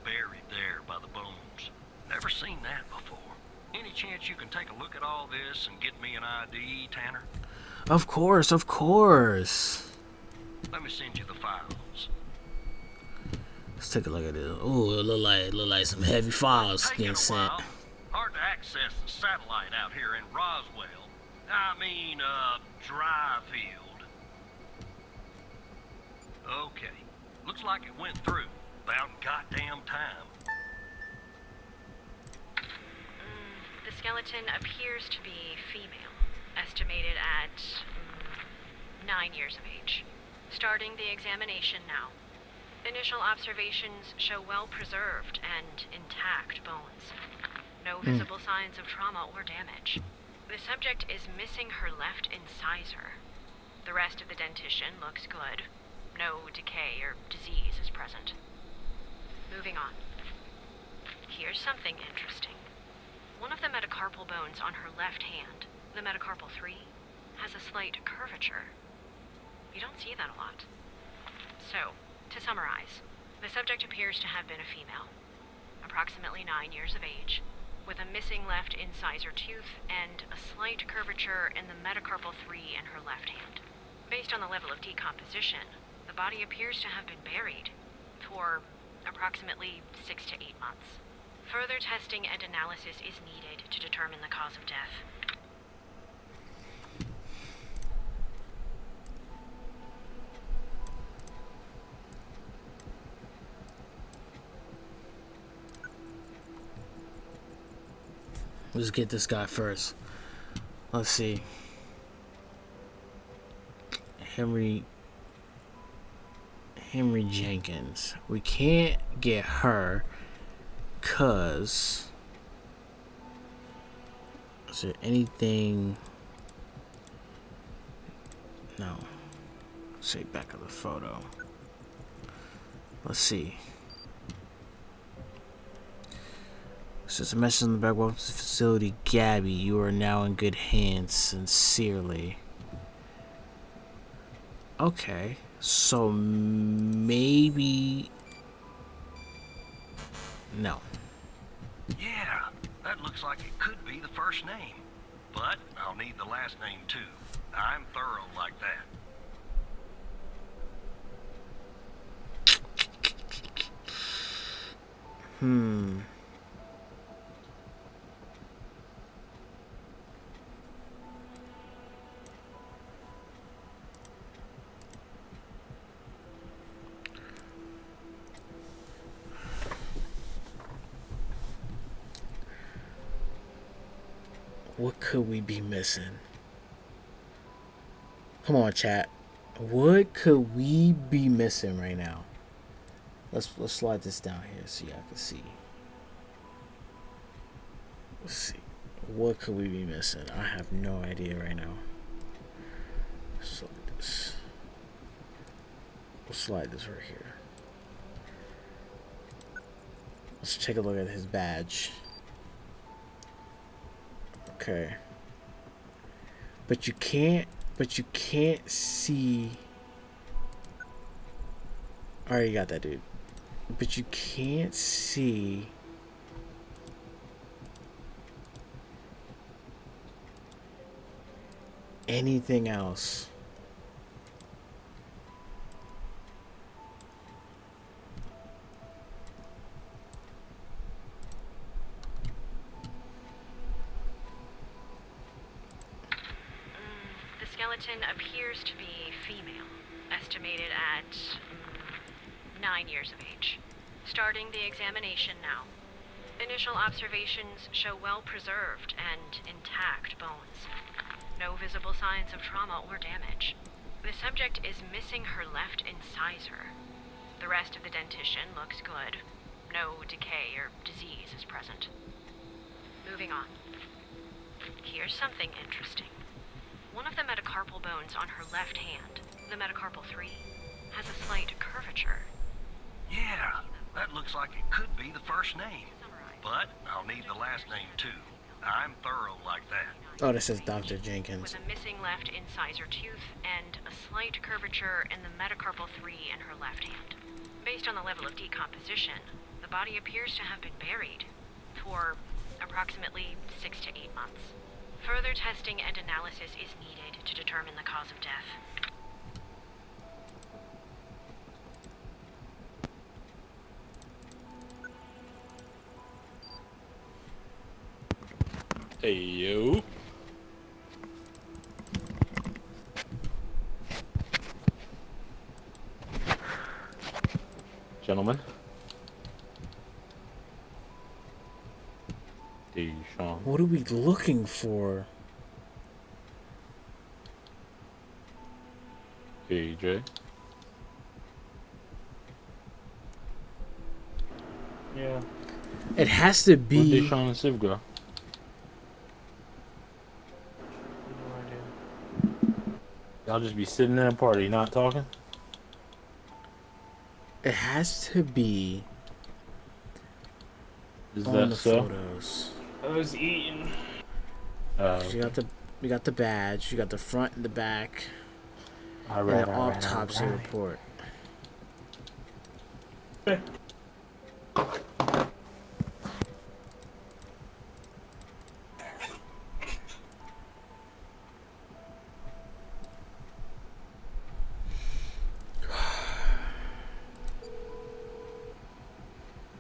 buried there by the bones. Never seen that before. Any chance you can take a look at all this and get me an ID, Tanner? Of course, of course. Let me send you the files. Let's take a look at this. Ooh, it look like some heavy files Taking getting a sent. while. Hard to access the satellite out here in Roswell. Dryfield. Okay. Looks like it went through. About goddamn time. The skeleton appears to be female, estimated at 9 years of age. Starting the examination now. Initial observations show well-preserved and intact bones. No visible signs of trauma or damage. The subject is missing her left incisor. The rest of the dentition looks good. No decay or disease is present. Moving on. Here's something interesting. One of the metacarpal bones on her left hand, the metacarpal 3, has a slight curvature. You don't see that a lot. So, to summarize, the subject appears to have been a female, approximately 9 years of age, with a missing left incisor tooth and a slight curvature in the metacarpal 3 in her left hand. Based on the level of decomposition, the body appears to have been buried for approximately 6 to 8 months. Further testing and analysis is needed to determine the cause of death. Let's get this guy first. Let's see. Henry Jenkins. We can't get her cause is there anything? No. Say back of the photo. Let's see. Since a message on the back of the facility, Gabby, you are now in good hands. Sincerely. Okay, so maybe no. Yeah, that looks like it could be the first name. But I'll need the last name too. I'm thorough like that. What could we be missing? Come on, chat. What could we be missing right now? Let's slide this down here so y'all can see. Let's see. What could we be missing? I have no idea right now. Slide this. We'll slide this right here. Let's take a look at his badge. Okay. But you can't see. Alright, you got that, dude. But you can't see anything else. The skeleton appears to be female, estimated at 9 years of age. Starting the examination now. Initial observations show well-preserved and intact bones. No visible signs of trauma or damage. The subject is missing her left incisor. The rest of the dentition looks good. No decay or disease is present. Moving on. Here's something interesting. One of the metacarpal bones on her left hand, the metacarpal 3, has a slight curvature. Yeah, that looks like it could be the first name. But I'll need the last name too. I'm thorough like that. Oh, this is Dr. Jenkins. With a missing left incisor tooth and a slight curvature in the metacarpal 3 in her left hand. Based on the level of decomposition, the body appears to have been buried for approximately 6 to 8 months. Further testing and analysis is needed to determine the cause of death. Hey, yo. Gentlemen. Hey, Sean. What are we looking for? Hey, Jay. Yeah. It has to Where'd be. Deshaun and Civ go? Y'all just be sitting in a party, not talking? It has to be Is on that the so? photos. I was eating. You got the badge. You got the front and the back. And Alright, an alright, autopsy alright. report.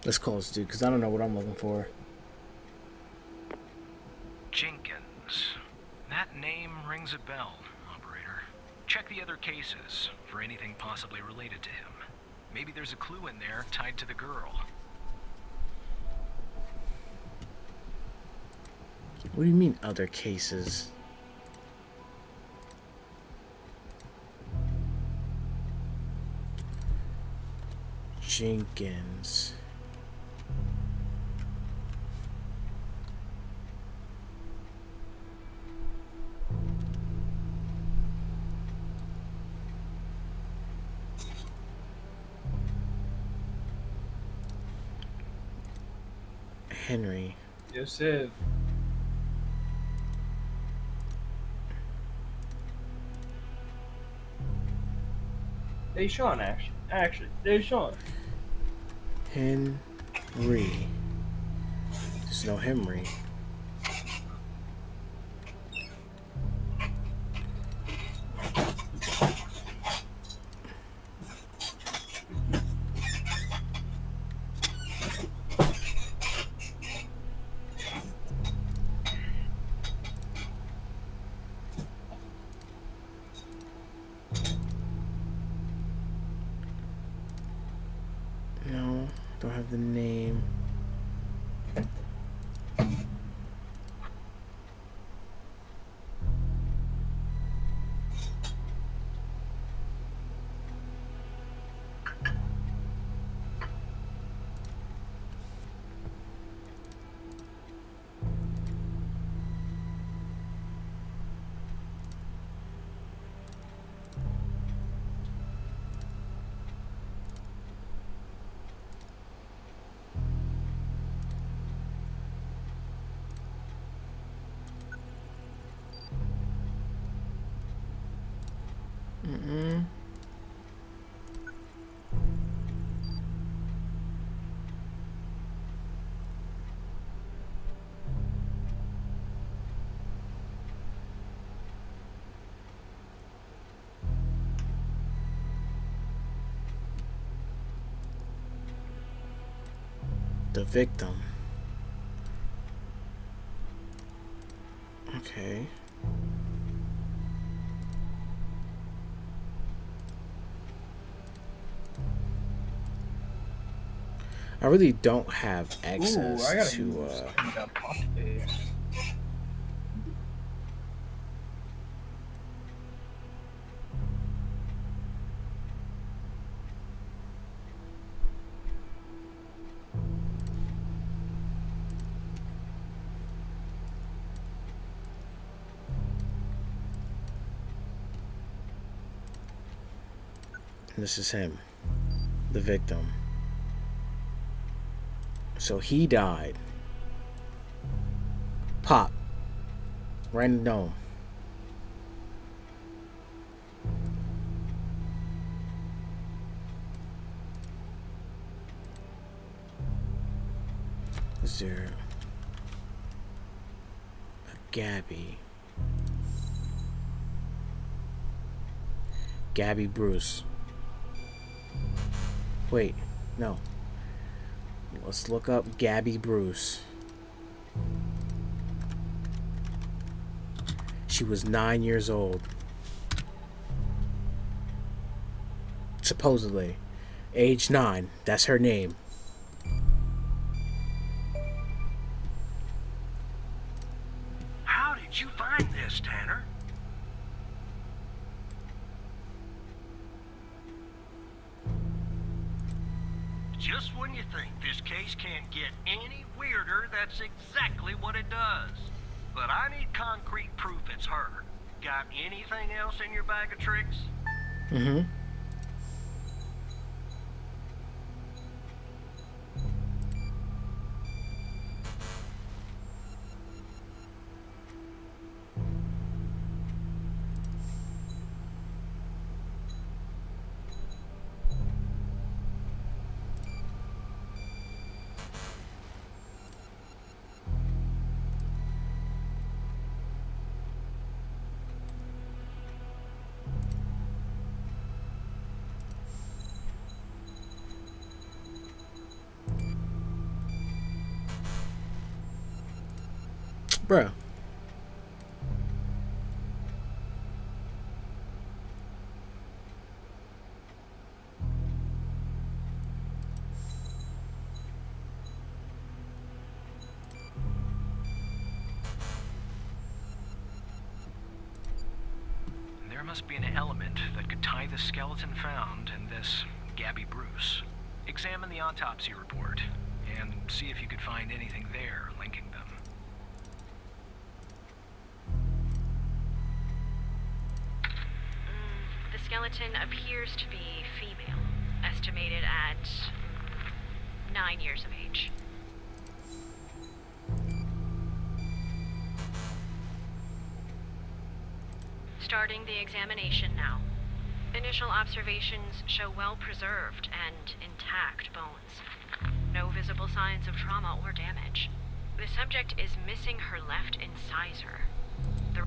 Let's call this dude, because I don't know what I'm looking for. Jenkins. That name rings a bell, operator. Check the other cases for anything possibly related to him. Maybe there's a clue in there tied to the girl. What do you mean, other cases? Jenkins. Henry. Yosef. Deshaun, actually. Deshaun. Henry. There's no Henry. No, don't have the name. The victim. Okay. I really don't have access Ooh, I gotta to use that pop face. This is him, the victim. So he died. Pop. Right in the dome. Is there a Gabby? Gabby Bruce. Wait, no. Let's look up Gabby Bruce. She was 9 years old. Supposedly. Age 9. That's her name. How did you find this, Tanner? Just when you think this case can't get any weirder, that's exactly what it does. But I need concrete proof it's her. Got anything else in your bag of tricks? Mm-hmm. Bruh. There must be an element that could tie the skeleton found in this Gabby Bruce. Examine the autopsy report and see if you could find anything there linking them. The skeleton appears to be female, estimated at 9 years of age. Starting the examination now. Initial observations show well-preserved and intact bones. No visible signs of trauma or damage. The subject is missing her left incisor. The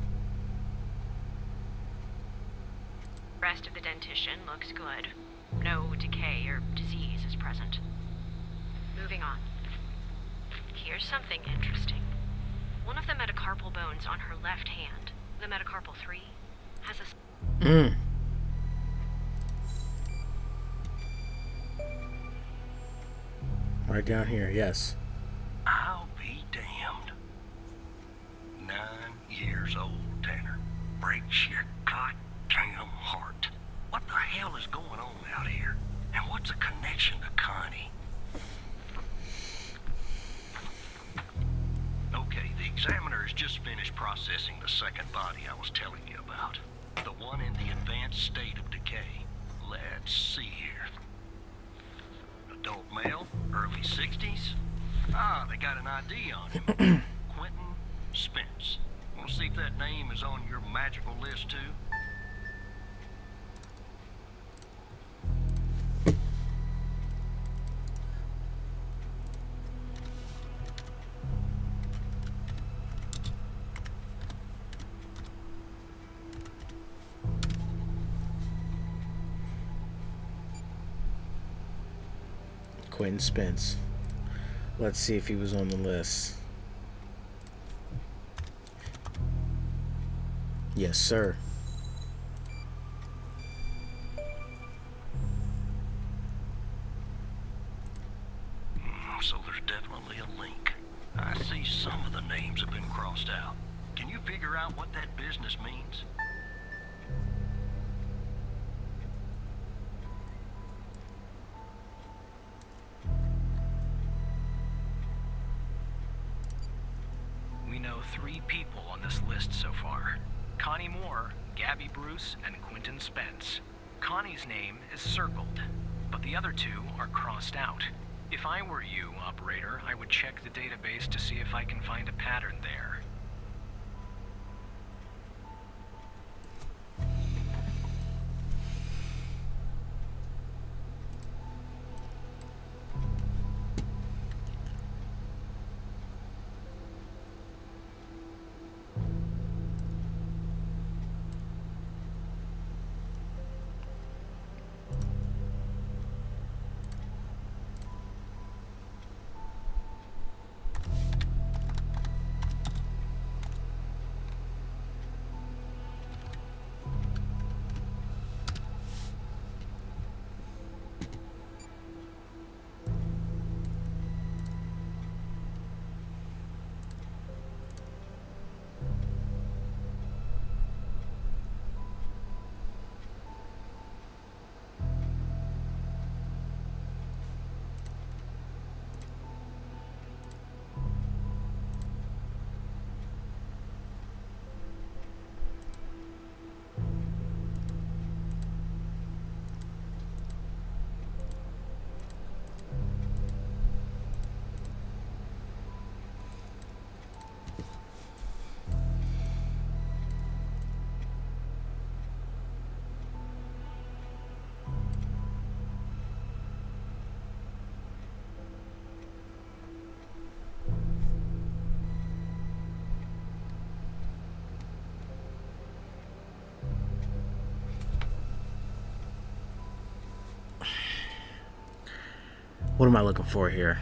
rest of the dentition looks good. No decay or disease is present. Moving on. Here's something interesting. One of the metacarpal bones on her left hand, the metacarpal 3, has a... Right down here, yes. I'll be damned. 9 years old, Tanner. Breaks your goddamn heart. What the hell is going on out here? And what's the connection to Connie? Okay, the examiner has just finished processing the second body I was telling you about. The one in the advanced state of decay. Let's see here. Adult male, early 60s. Ah, they got an ID on him. Quentin Spence. Want to see if that name is on your magical list, too? Quentin Spence. Let's see if he was on the list. Yes, sir. So there's definitely a link. I see some of the names have been crossed out. Can you figure out what that business means? We know 3 people on this list so far. Connie Moore, Gabby Bruce, and Quentin Spence. Connie's name is circled, but the other 2 are crossed out. If I were you, operator, I would check the database to see if I can find a pattern there. What am I looking for here?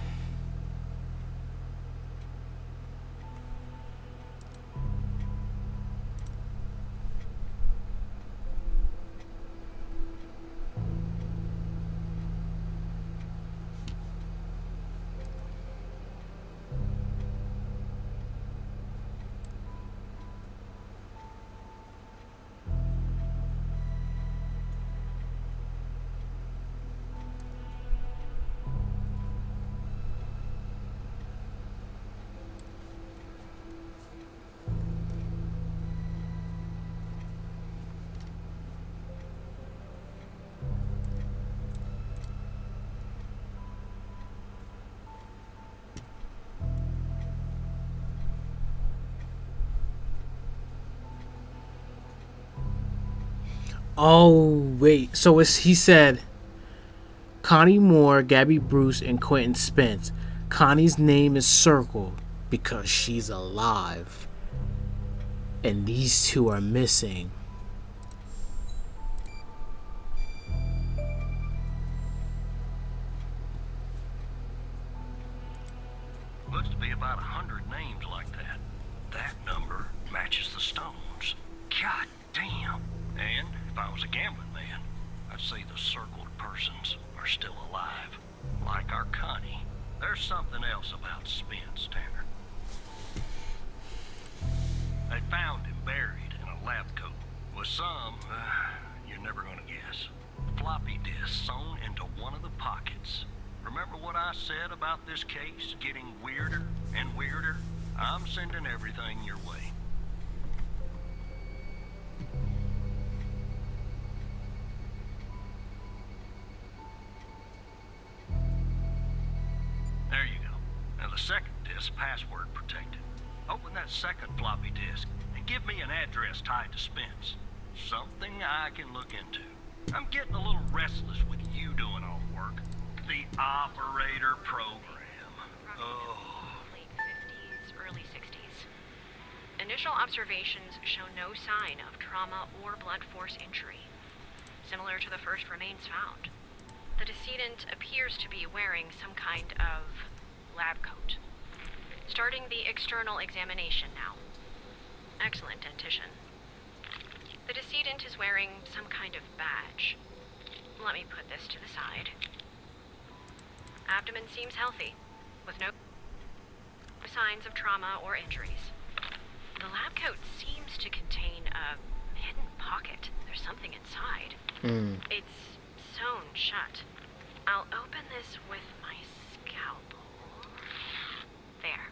Oh, wait. So he said Connie Moore, Gabby Bruce, and Quentin Spence. Connie's name is circled because she's alive. And these 2 are missing. Looks to be about 100 names like that. That number matches the stones. God damn. And if I was a gambling man, I'd say the circled persons are still alive. Like our Connie. There's something else about Spence, Tanner. They found him buried in a lab coat with some, you're never gonna guess, floppy disk sewn into one of the pockets. Remember what I said about this case getting weirder and weirder? I'm sending everything your way. There you go. Now the second disk password protected. Open that second floppy disk and give me an address tied to Spence. Something I can look into. I'm getting a little restless with you doing all the work. The operator program. Oh. Late 50s, early 60s. Initial observations show no sign of trauma or blood force injury, similar to the first remains found. The decedent appears to be wearing some kind of lab coat. Starting the external examination now. Excellent dentition. The decedent is wearing some kind of badge. Let me put this to the side. Abdomen seems healthy, with no signs of trauma or injuries. The lab coat seems to contain a hidden pocket. There's something inside. It's sewn shut. I'll open this with my scalpel. There.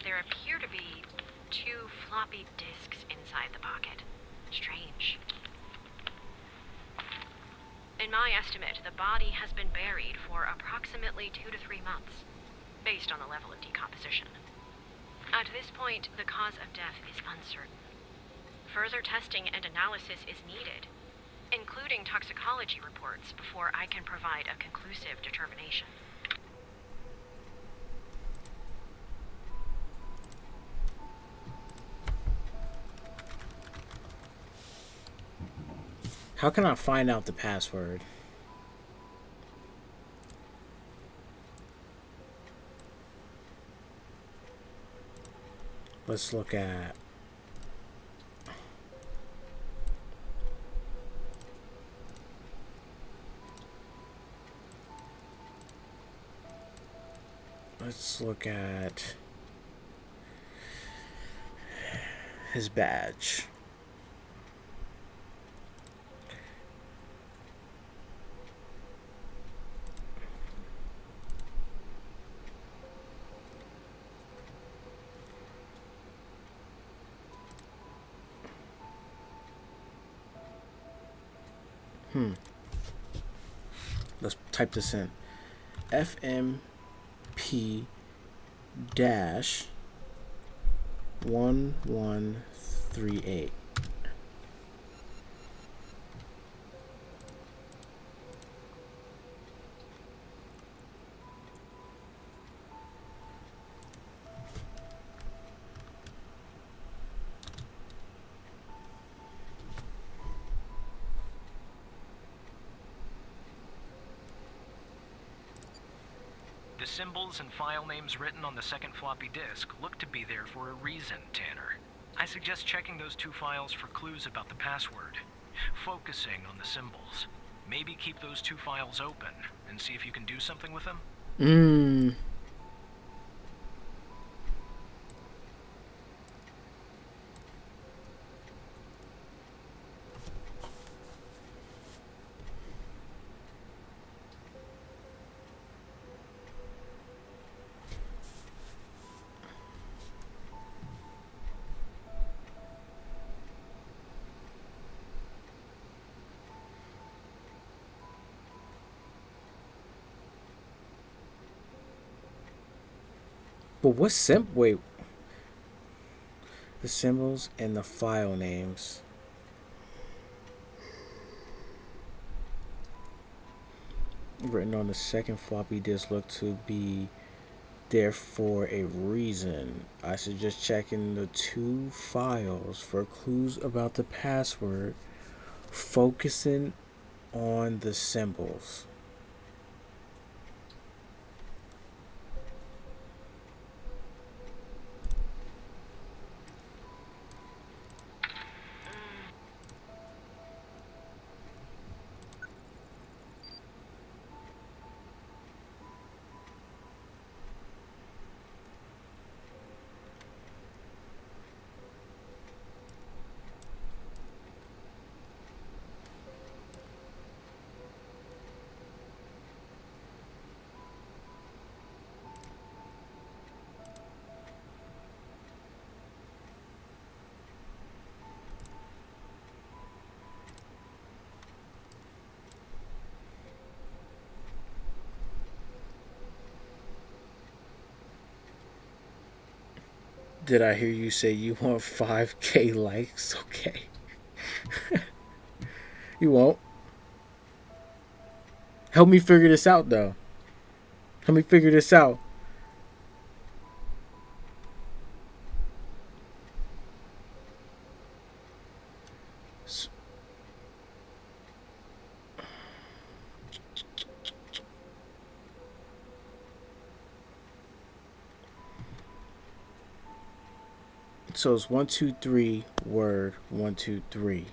There appear to be 2 floppy disks inside the pocket. Strange. In my estimate, the body has been buried for approximately 2 to 3 months, based on the level of decomposition. At this point, the cause of death is uncertain. Further testing and analysis is needed, including toxicology reports, before I can provide a conclusive determination. How can I find out the password? Let's look at... Let's look at his badge. Let's type this in. FMP dash 1138. The symbols and file names written on the second floppy disk look to be there for a reason, Tanner. I suggest checking those 2 files for clues about the password. Focusing on the symbols. Maybe keep those 2 files open and see if you can do something with them. But what wait. The symbols and the file names. Written on the second floppy disk look to be there for a reason. I suggest checking the 2 files for clues about the password, focusing on the symbols. Did I hear you say you want 5K likes? Okay. You won't. Help me figure this out, though. Help me figure this out. So it's 1, 2, 3, word, 1, 2, 3.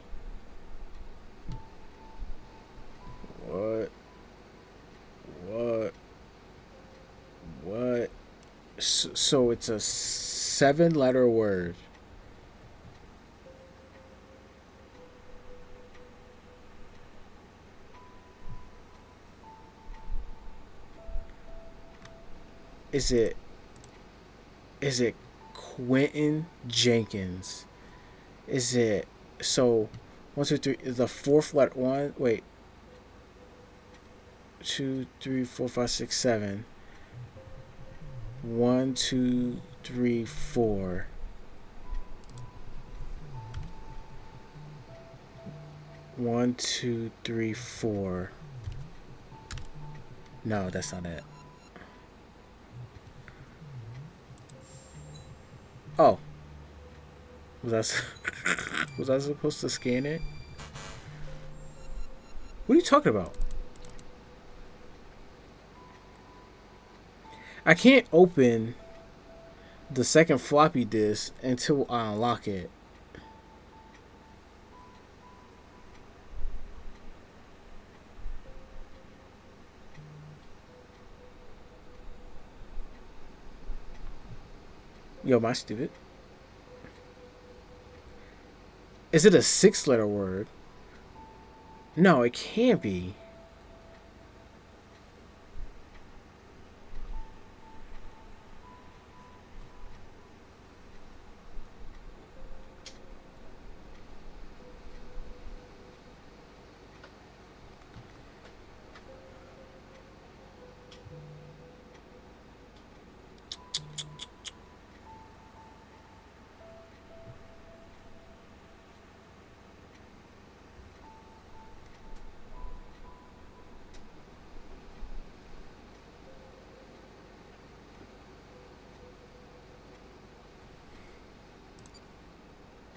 What? So it's a 7-letter word. Is it Quentin Jenkins? Is it, so 1, 2, 3 is the 4th letter? 1, wait, 2, 3, 4, 5, 6, 7. 1, 2, 3, 4. One, 2, 3, 4. No, that's not it. Oh. Was I supposed to scan it? What are you talking about? I can't open the second floppy disk until I unlock it. Yo, am I stupid? Is it a 6-letter word? No, it can't be.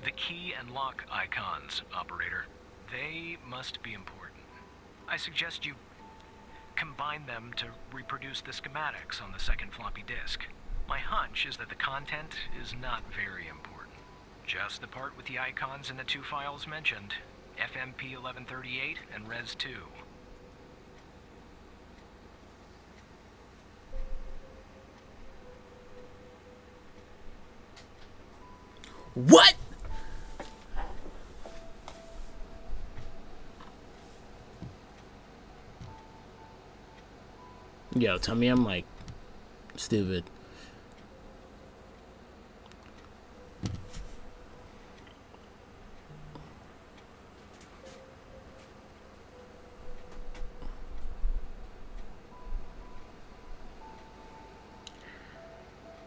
The key and lock icons, operator. They must be important. I suggest you combine them to reproduce the schematics on the second floppy disk. My hunch is that the content is not very important. Just the part with the icons in the 2 files mentioned, FMP 1138 and Res 2. What? Yo, tell me I'm like stupid.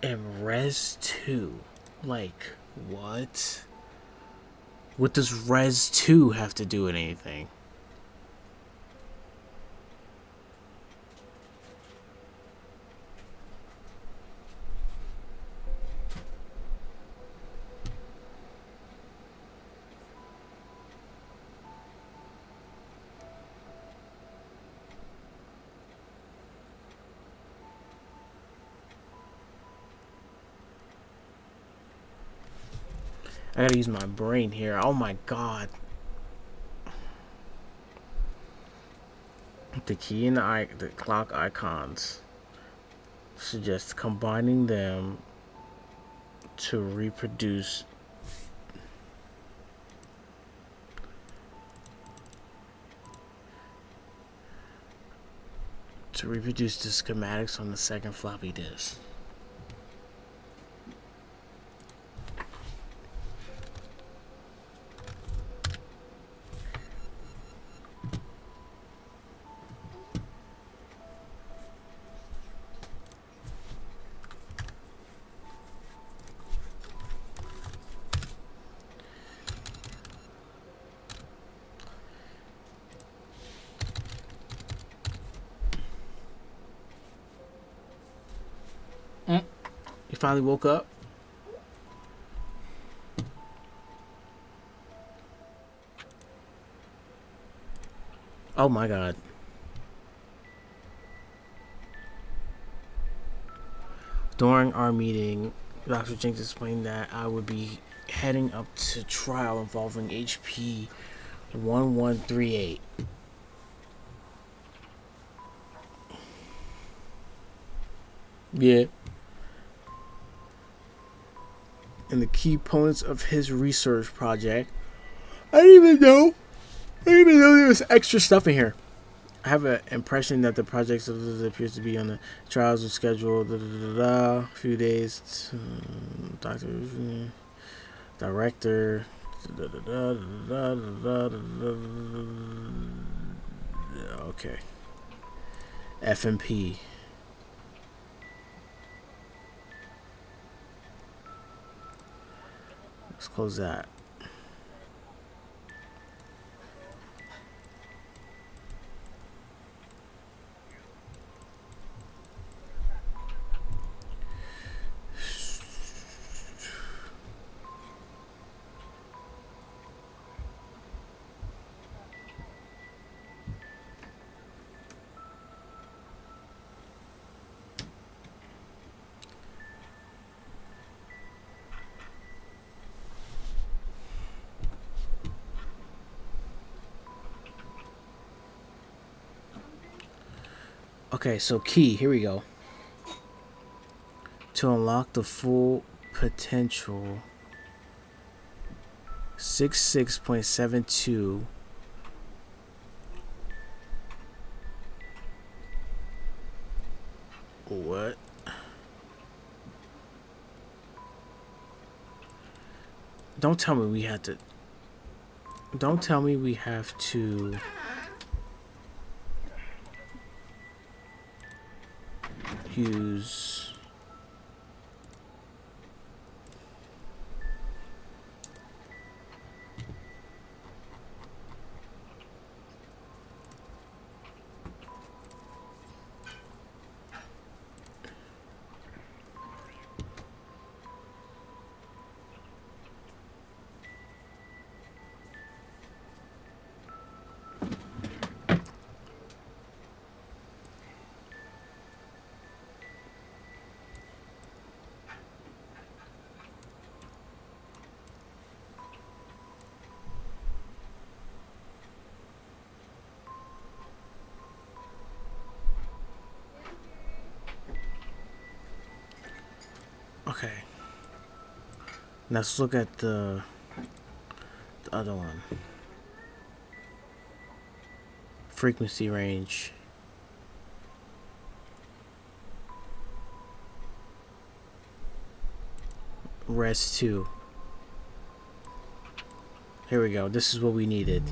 And Res 2. Like, what? What does Res 2 have to do with anything? I gotta use my brain here. Oh my god. The key and the clock icons suggest combining them to reproduce the schematics on the second floppy disk. You finally woke up? Oh my god. During our meeting, Dr. Jenks explained that I would be heading up to trial involving HP 1138. Yeah. And the key components of his research project. I didn't even know there was extra stuff in here. I have an impression that the project appears to be on the trials of schedule. A few days. Director. Okay. FMP. Let's close that. Okay, so key, here we go. To unlock the full potential 66.72 what? Don't tell me we have to use okay. Let's look at the other one. Frequency range. Res 2. Here we go. This is what we needed.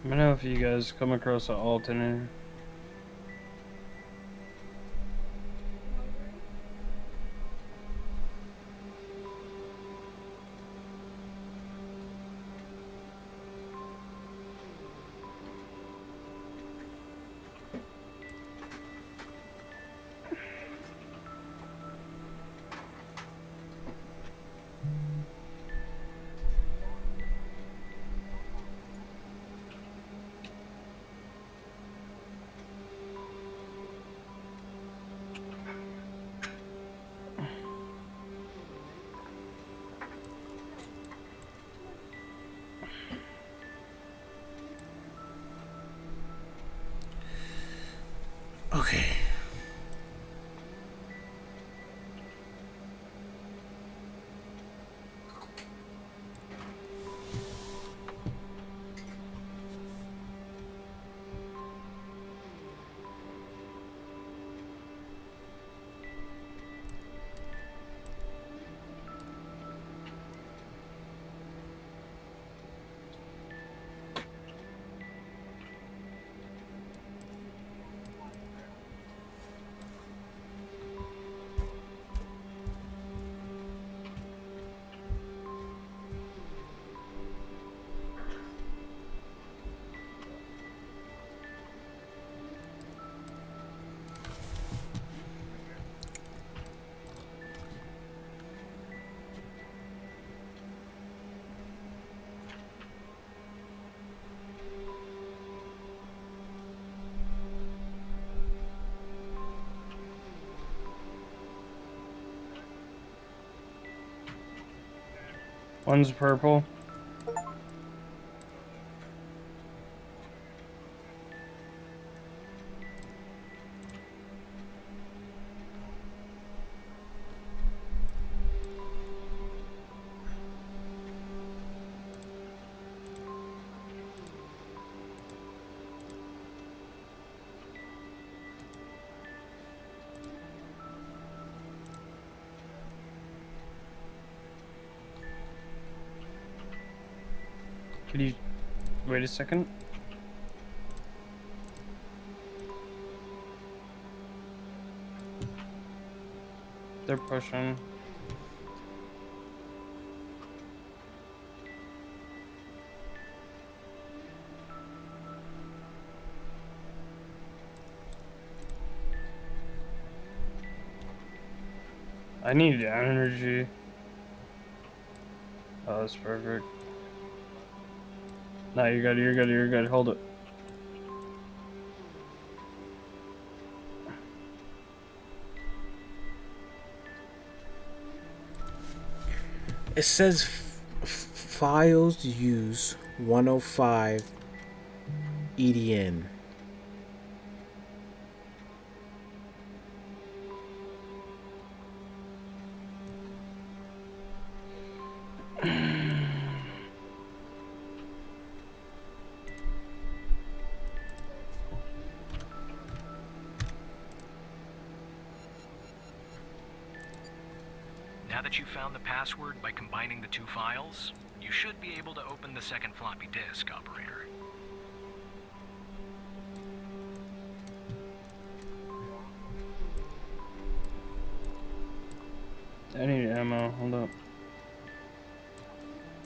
Let me know if you guys come across an alternator. One's purple. Could you wait a second? They're pushing. I need energy. Oh, that's perfect. No, you're good, you're good, you're good. Hold it. It says files use 105 EDN. Now that you've found the password by combining the two files, you should be able to open the second floppy disk, operator. I need ammo. Hold up.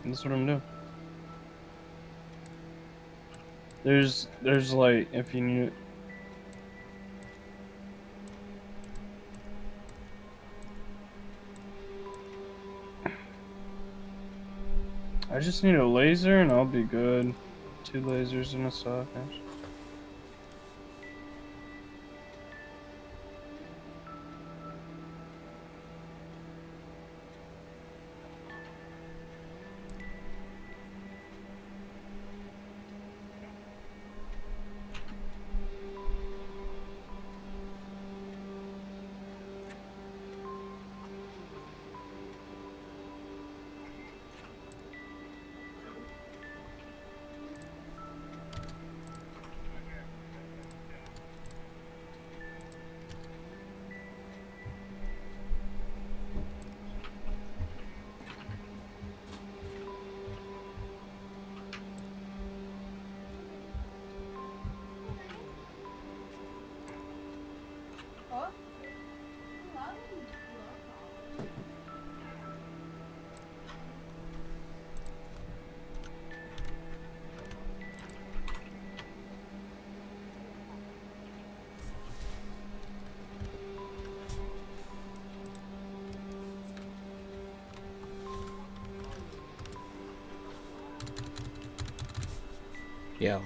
That's what I'm doing. There's light if you need it. I just need a laser and I'll be good. 2 lasers in a socket. Yo.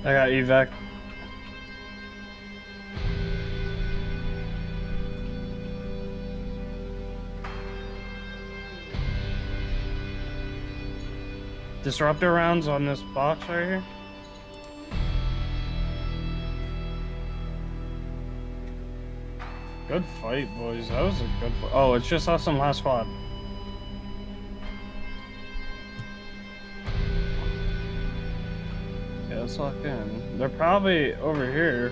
I got evac. Disruptor rounds on this box right here. Good fight, boys. That was a good fight. Oh, it's just us and last squad. Yeah, let's lock in. They're probably over here.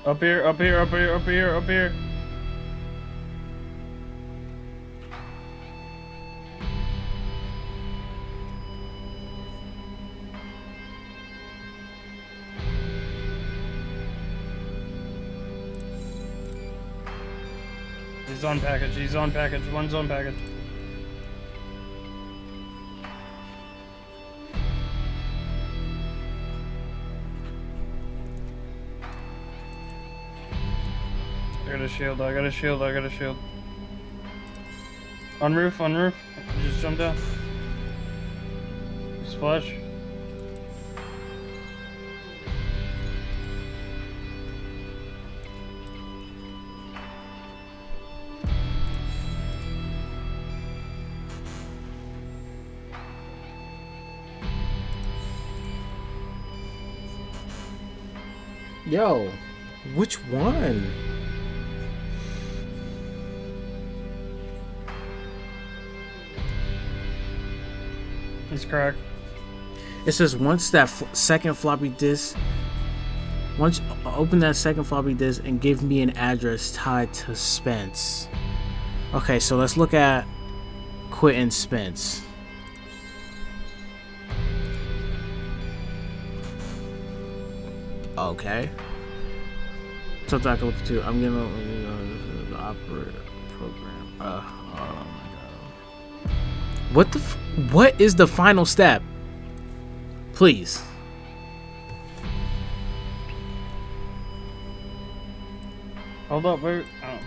Up here, up here, up here, up here, up here. He's on package, he's on package, one's on package. I got a shield, I got a shield, I got a shield. On roof, on roof. Just jump down. Just flash. Yo, which one? He's cracked. It says once that second floppy disk, once open that second floppy disk and give me an address tied to Spence. Okay, so let's look at Quentin Spence. Okay. Something I can look to. I'm gonna the operator program. Oh my god. What is the final step? Please. Hold up, wait. Oh.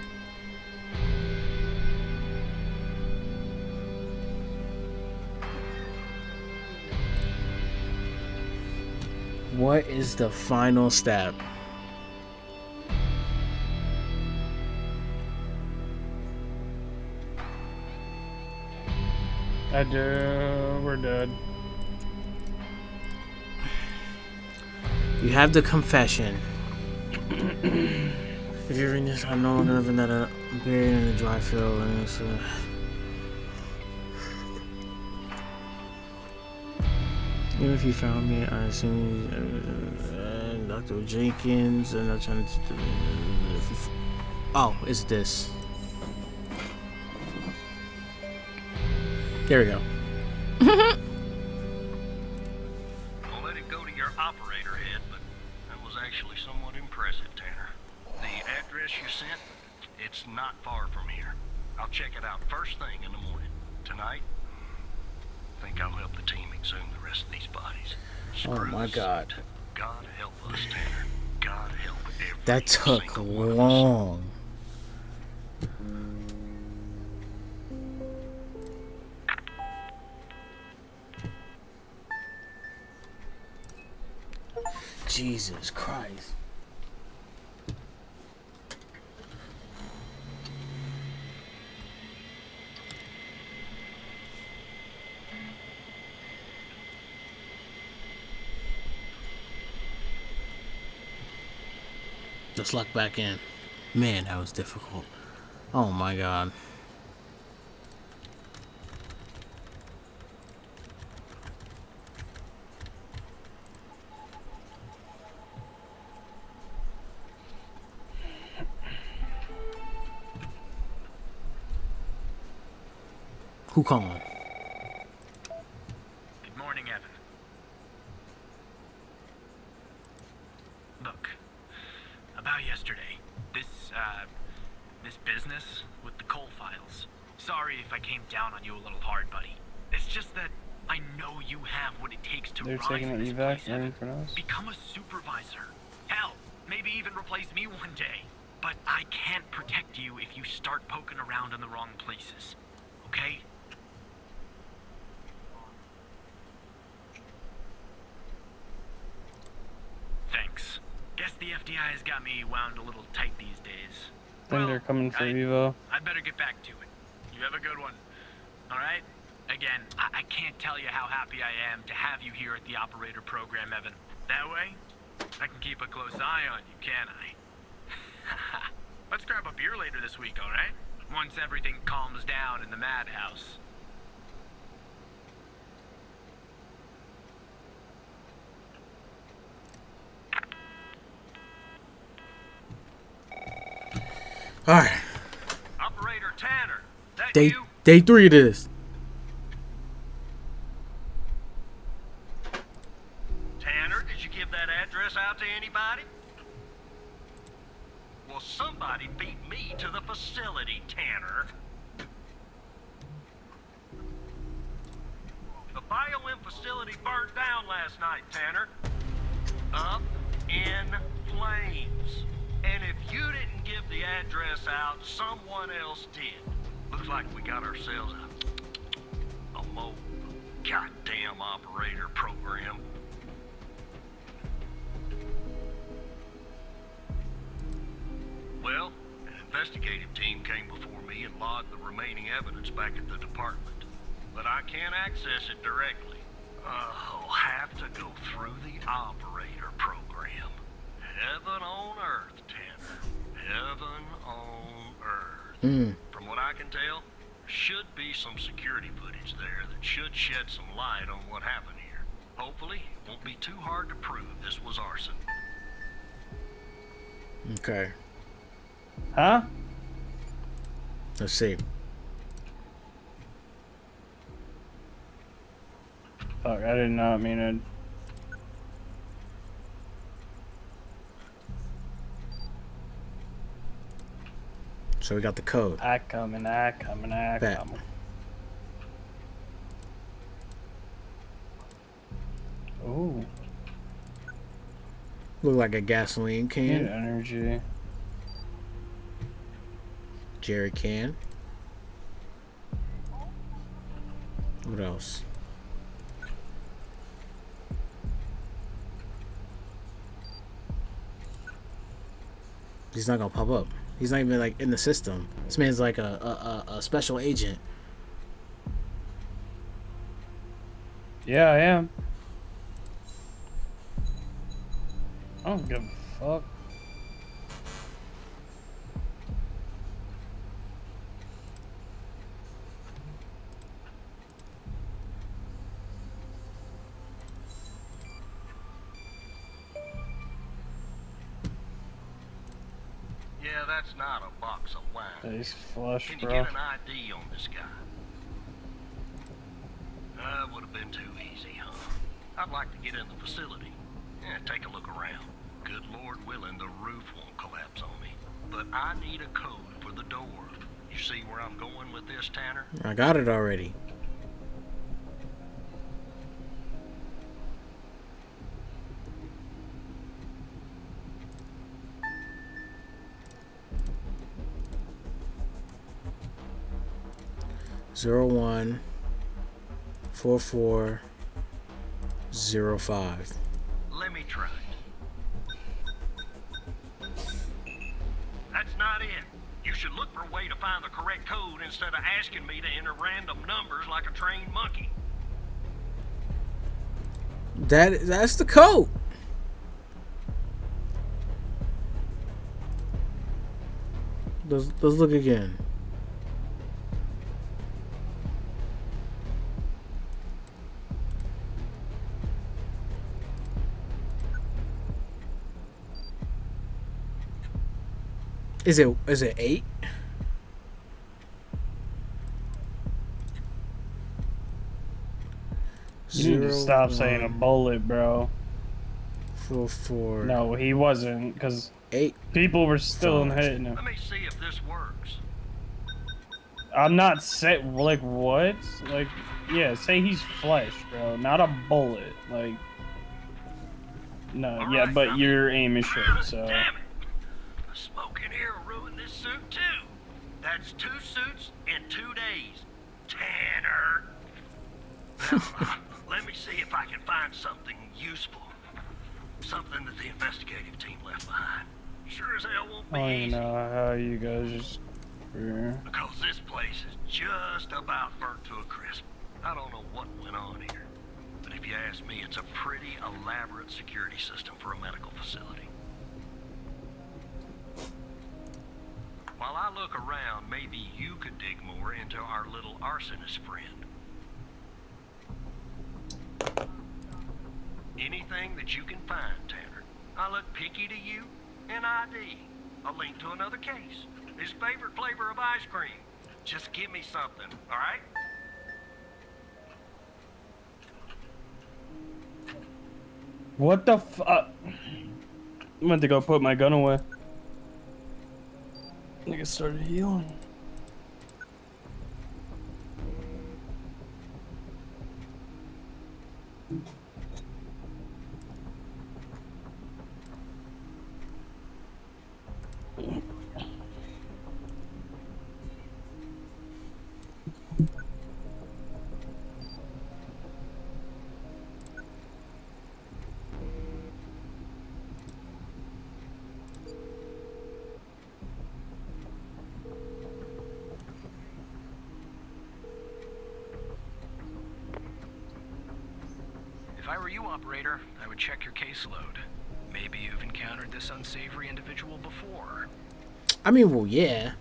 What is the final step? We're dead. You have the confession. If you're reading this, I no longer live in that I'm buried in a dry field, and it's even if you found me, I assume Dr. Jenkins, and I'm trying to. Oh, it's this. There we go. I'll let it go to your operator head, but that was actually somewhat impressive, Tanner. The address you sent, it's not far from here. I'll check it out first thing in the morning. Tonight, I think I'll help the team exhume the rest of these bodies. Oh my god. God help us, Tanner. God help every That took single one of us. long. Jesus Christ. Let's lock back in. Man, that was difficult. Oh my god. Who calling? Good morning, Evan. Look, about yesterday, this business with the coal files. Sorry if I came down on you a little hard, buddy. It's just that I know you have what it takes to They're rise taking in an this evac place, in Evan. for us. Become a supervisor. Hell, maybe even replace me one day. But I can't protect you if you start poking around in the wrong places. Okay? Thanks. Guess the FDI has got me wound a little tight these days. think they're coming for Evo. I'd better get back to it. You have a good one. All right? Again, I can't tell you how happy I am to have you here at the operator program, Evan. That way, I can keep a close eye on you, can't I? Let's grab a beer later this week, all right? Once everything calms down in the madhouse. All right. Operator Tanner, that Day you? 3 of this. Tanner, did you give that address out to anybody? Well, somebody beat me to the facility, Tanner. The BioM facility burned down last night, Tanner. Up in flames. And if you didn't give the address out, someone else did. Looks like we got ourselves a mobile goddamn operator program. Well, an investigative team came before me and logged the remaining evidence back at the department. But I can't access it directly. I'll have to go through the operator program. Heaven on earth, Tanner. Heaven on earth. From what I can tell, there should be some security footage there that should shed some light on what happened here. Hopefully, it won't be too hard to prove this was arson. Okay. Huh? Let's see. Fuck, I did not mean it. So we got the code. I coming. Bet. Ooh. Look like a gasoline can. Need energy. Jerry can. What else? He's not gonna pop up. He's not even like in the system. This man's like a special agent. Yeah, I am. I don't give a fuck. Yeah, that's not a box of wine. He's flush, Can you bro. get an ID on this guy? Would have been too easy, huh? I'd like to get in the facility. Yeah, take a look around. Good Lord willing, the roof won't collapse on me. But I need a code for the door. You see where I'm going with this, Tanner? I got it already. Zero 14405. Let me try it. That's not it. You should look for a way to find the correct code instead of asking me to enter random numbers like a trained monkey. That's the code. Let's look again. Is it 8? You need to stop saying a bullet, bro. 44. No, he wasn't, because 8. People were still hitting him. Let me see if this works. I'm not set. Like what? Like, yeah, say he's flesh, bro, not a bullet. Like, no, All yeah, right, but now- your aim is shit. So. Damn it! The smoke in here will ruin this suit too. That's 2 suits in 2 days. Tanner. Now, let me see if I can find something useful. Something that the investigative team left behind. Sure as hell won't I be don't easy. even know how you guys just. Because this place is just about burnt to a crisp. I don't know what went on here. But if you ask me, it's a pretty elaborate security system for a medical facility. While I look around, maybe you could dig more into our little arsonist friend. Anything that you can find, Tanner. I look picky to you, an ID, a link to another case, his favorite flavor of ice cream. Just give me something, all right? What the fuck? I meant to go put my gun away. Nigga started healing. If I were you, operator, I would check your caseload. Maybe you've encountered this unsavory individual before. I mean, well, yeah.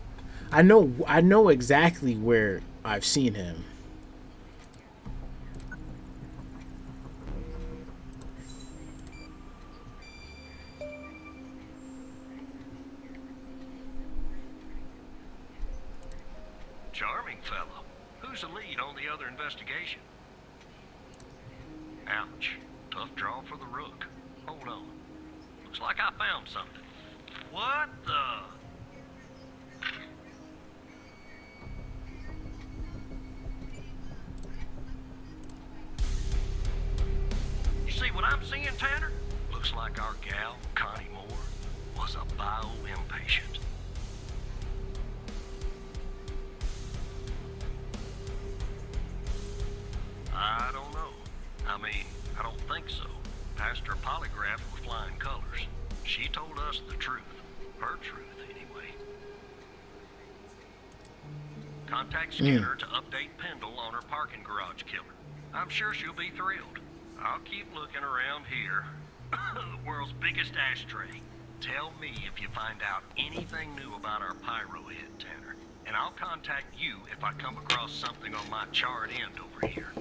I know exactly where I've seen him. Charming fellow. Who's the lead on the other investigation? Ouch. Tough draw for the rook. Hold on. Looks like I found something. What the? You see what I'm seeing, Tanner? Looks like our gal, Connie Moore, was a bio-impatient. I don't know. I mean, I don't think so. Passed her polygraph with flying colors. She told us the truth. Her truth, anyway. Contact Skinner to update Pendle on her parking garage killer. I'm sure she'll be thrilled. I'll keep looking around here. The world's biggest ashtray. Tell me if you find out anything new about our pyro hit, Tanner. And I'll contact you if I come across something on my charred end over here.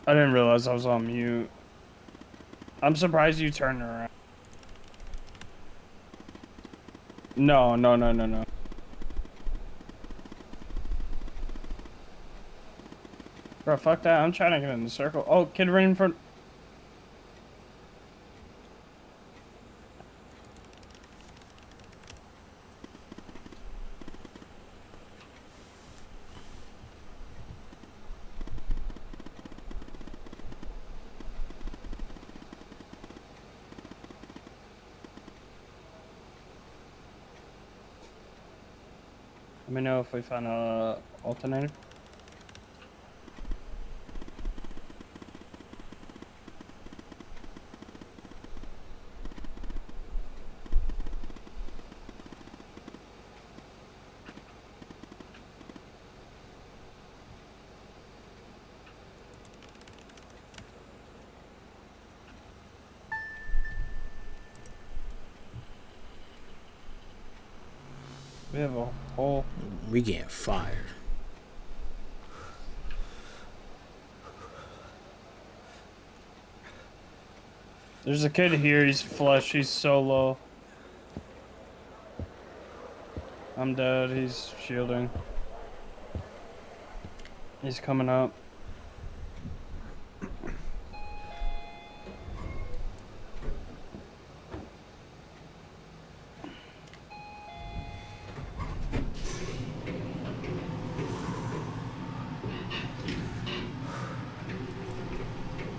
I didn't realize I was on mute. I'm surprised you turned around. No. Bro, fuck that. I'm trying to get in the circle. Oh, kid right in front. Let me know if we found a alternator. We have a whole... We getting fired. There's a kid here, he's flush, he's so low. I'm dead, he's shielding. He's coming up.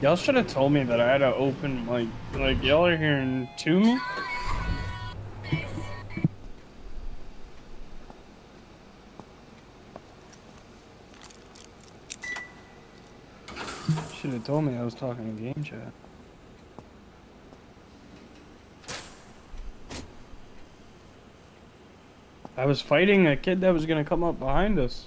Y'all should have told me that I had to open, like y'all are hearing to me? Should have told me I was talking in game chat. I was fighting a kid that was gonna come up behind us.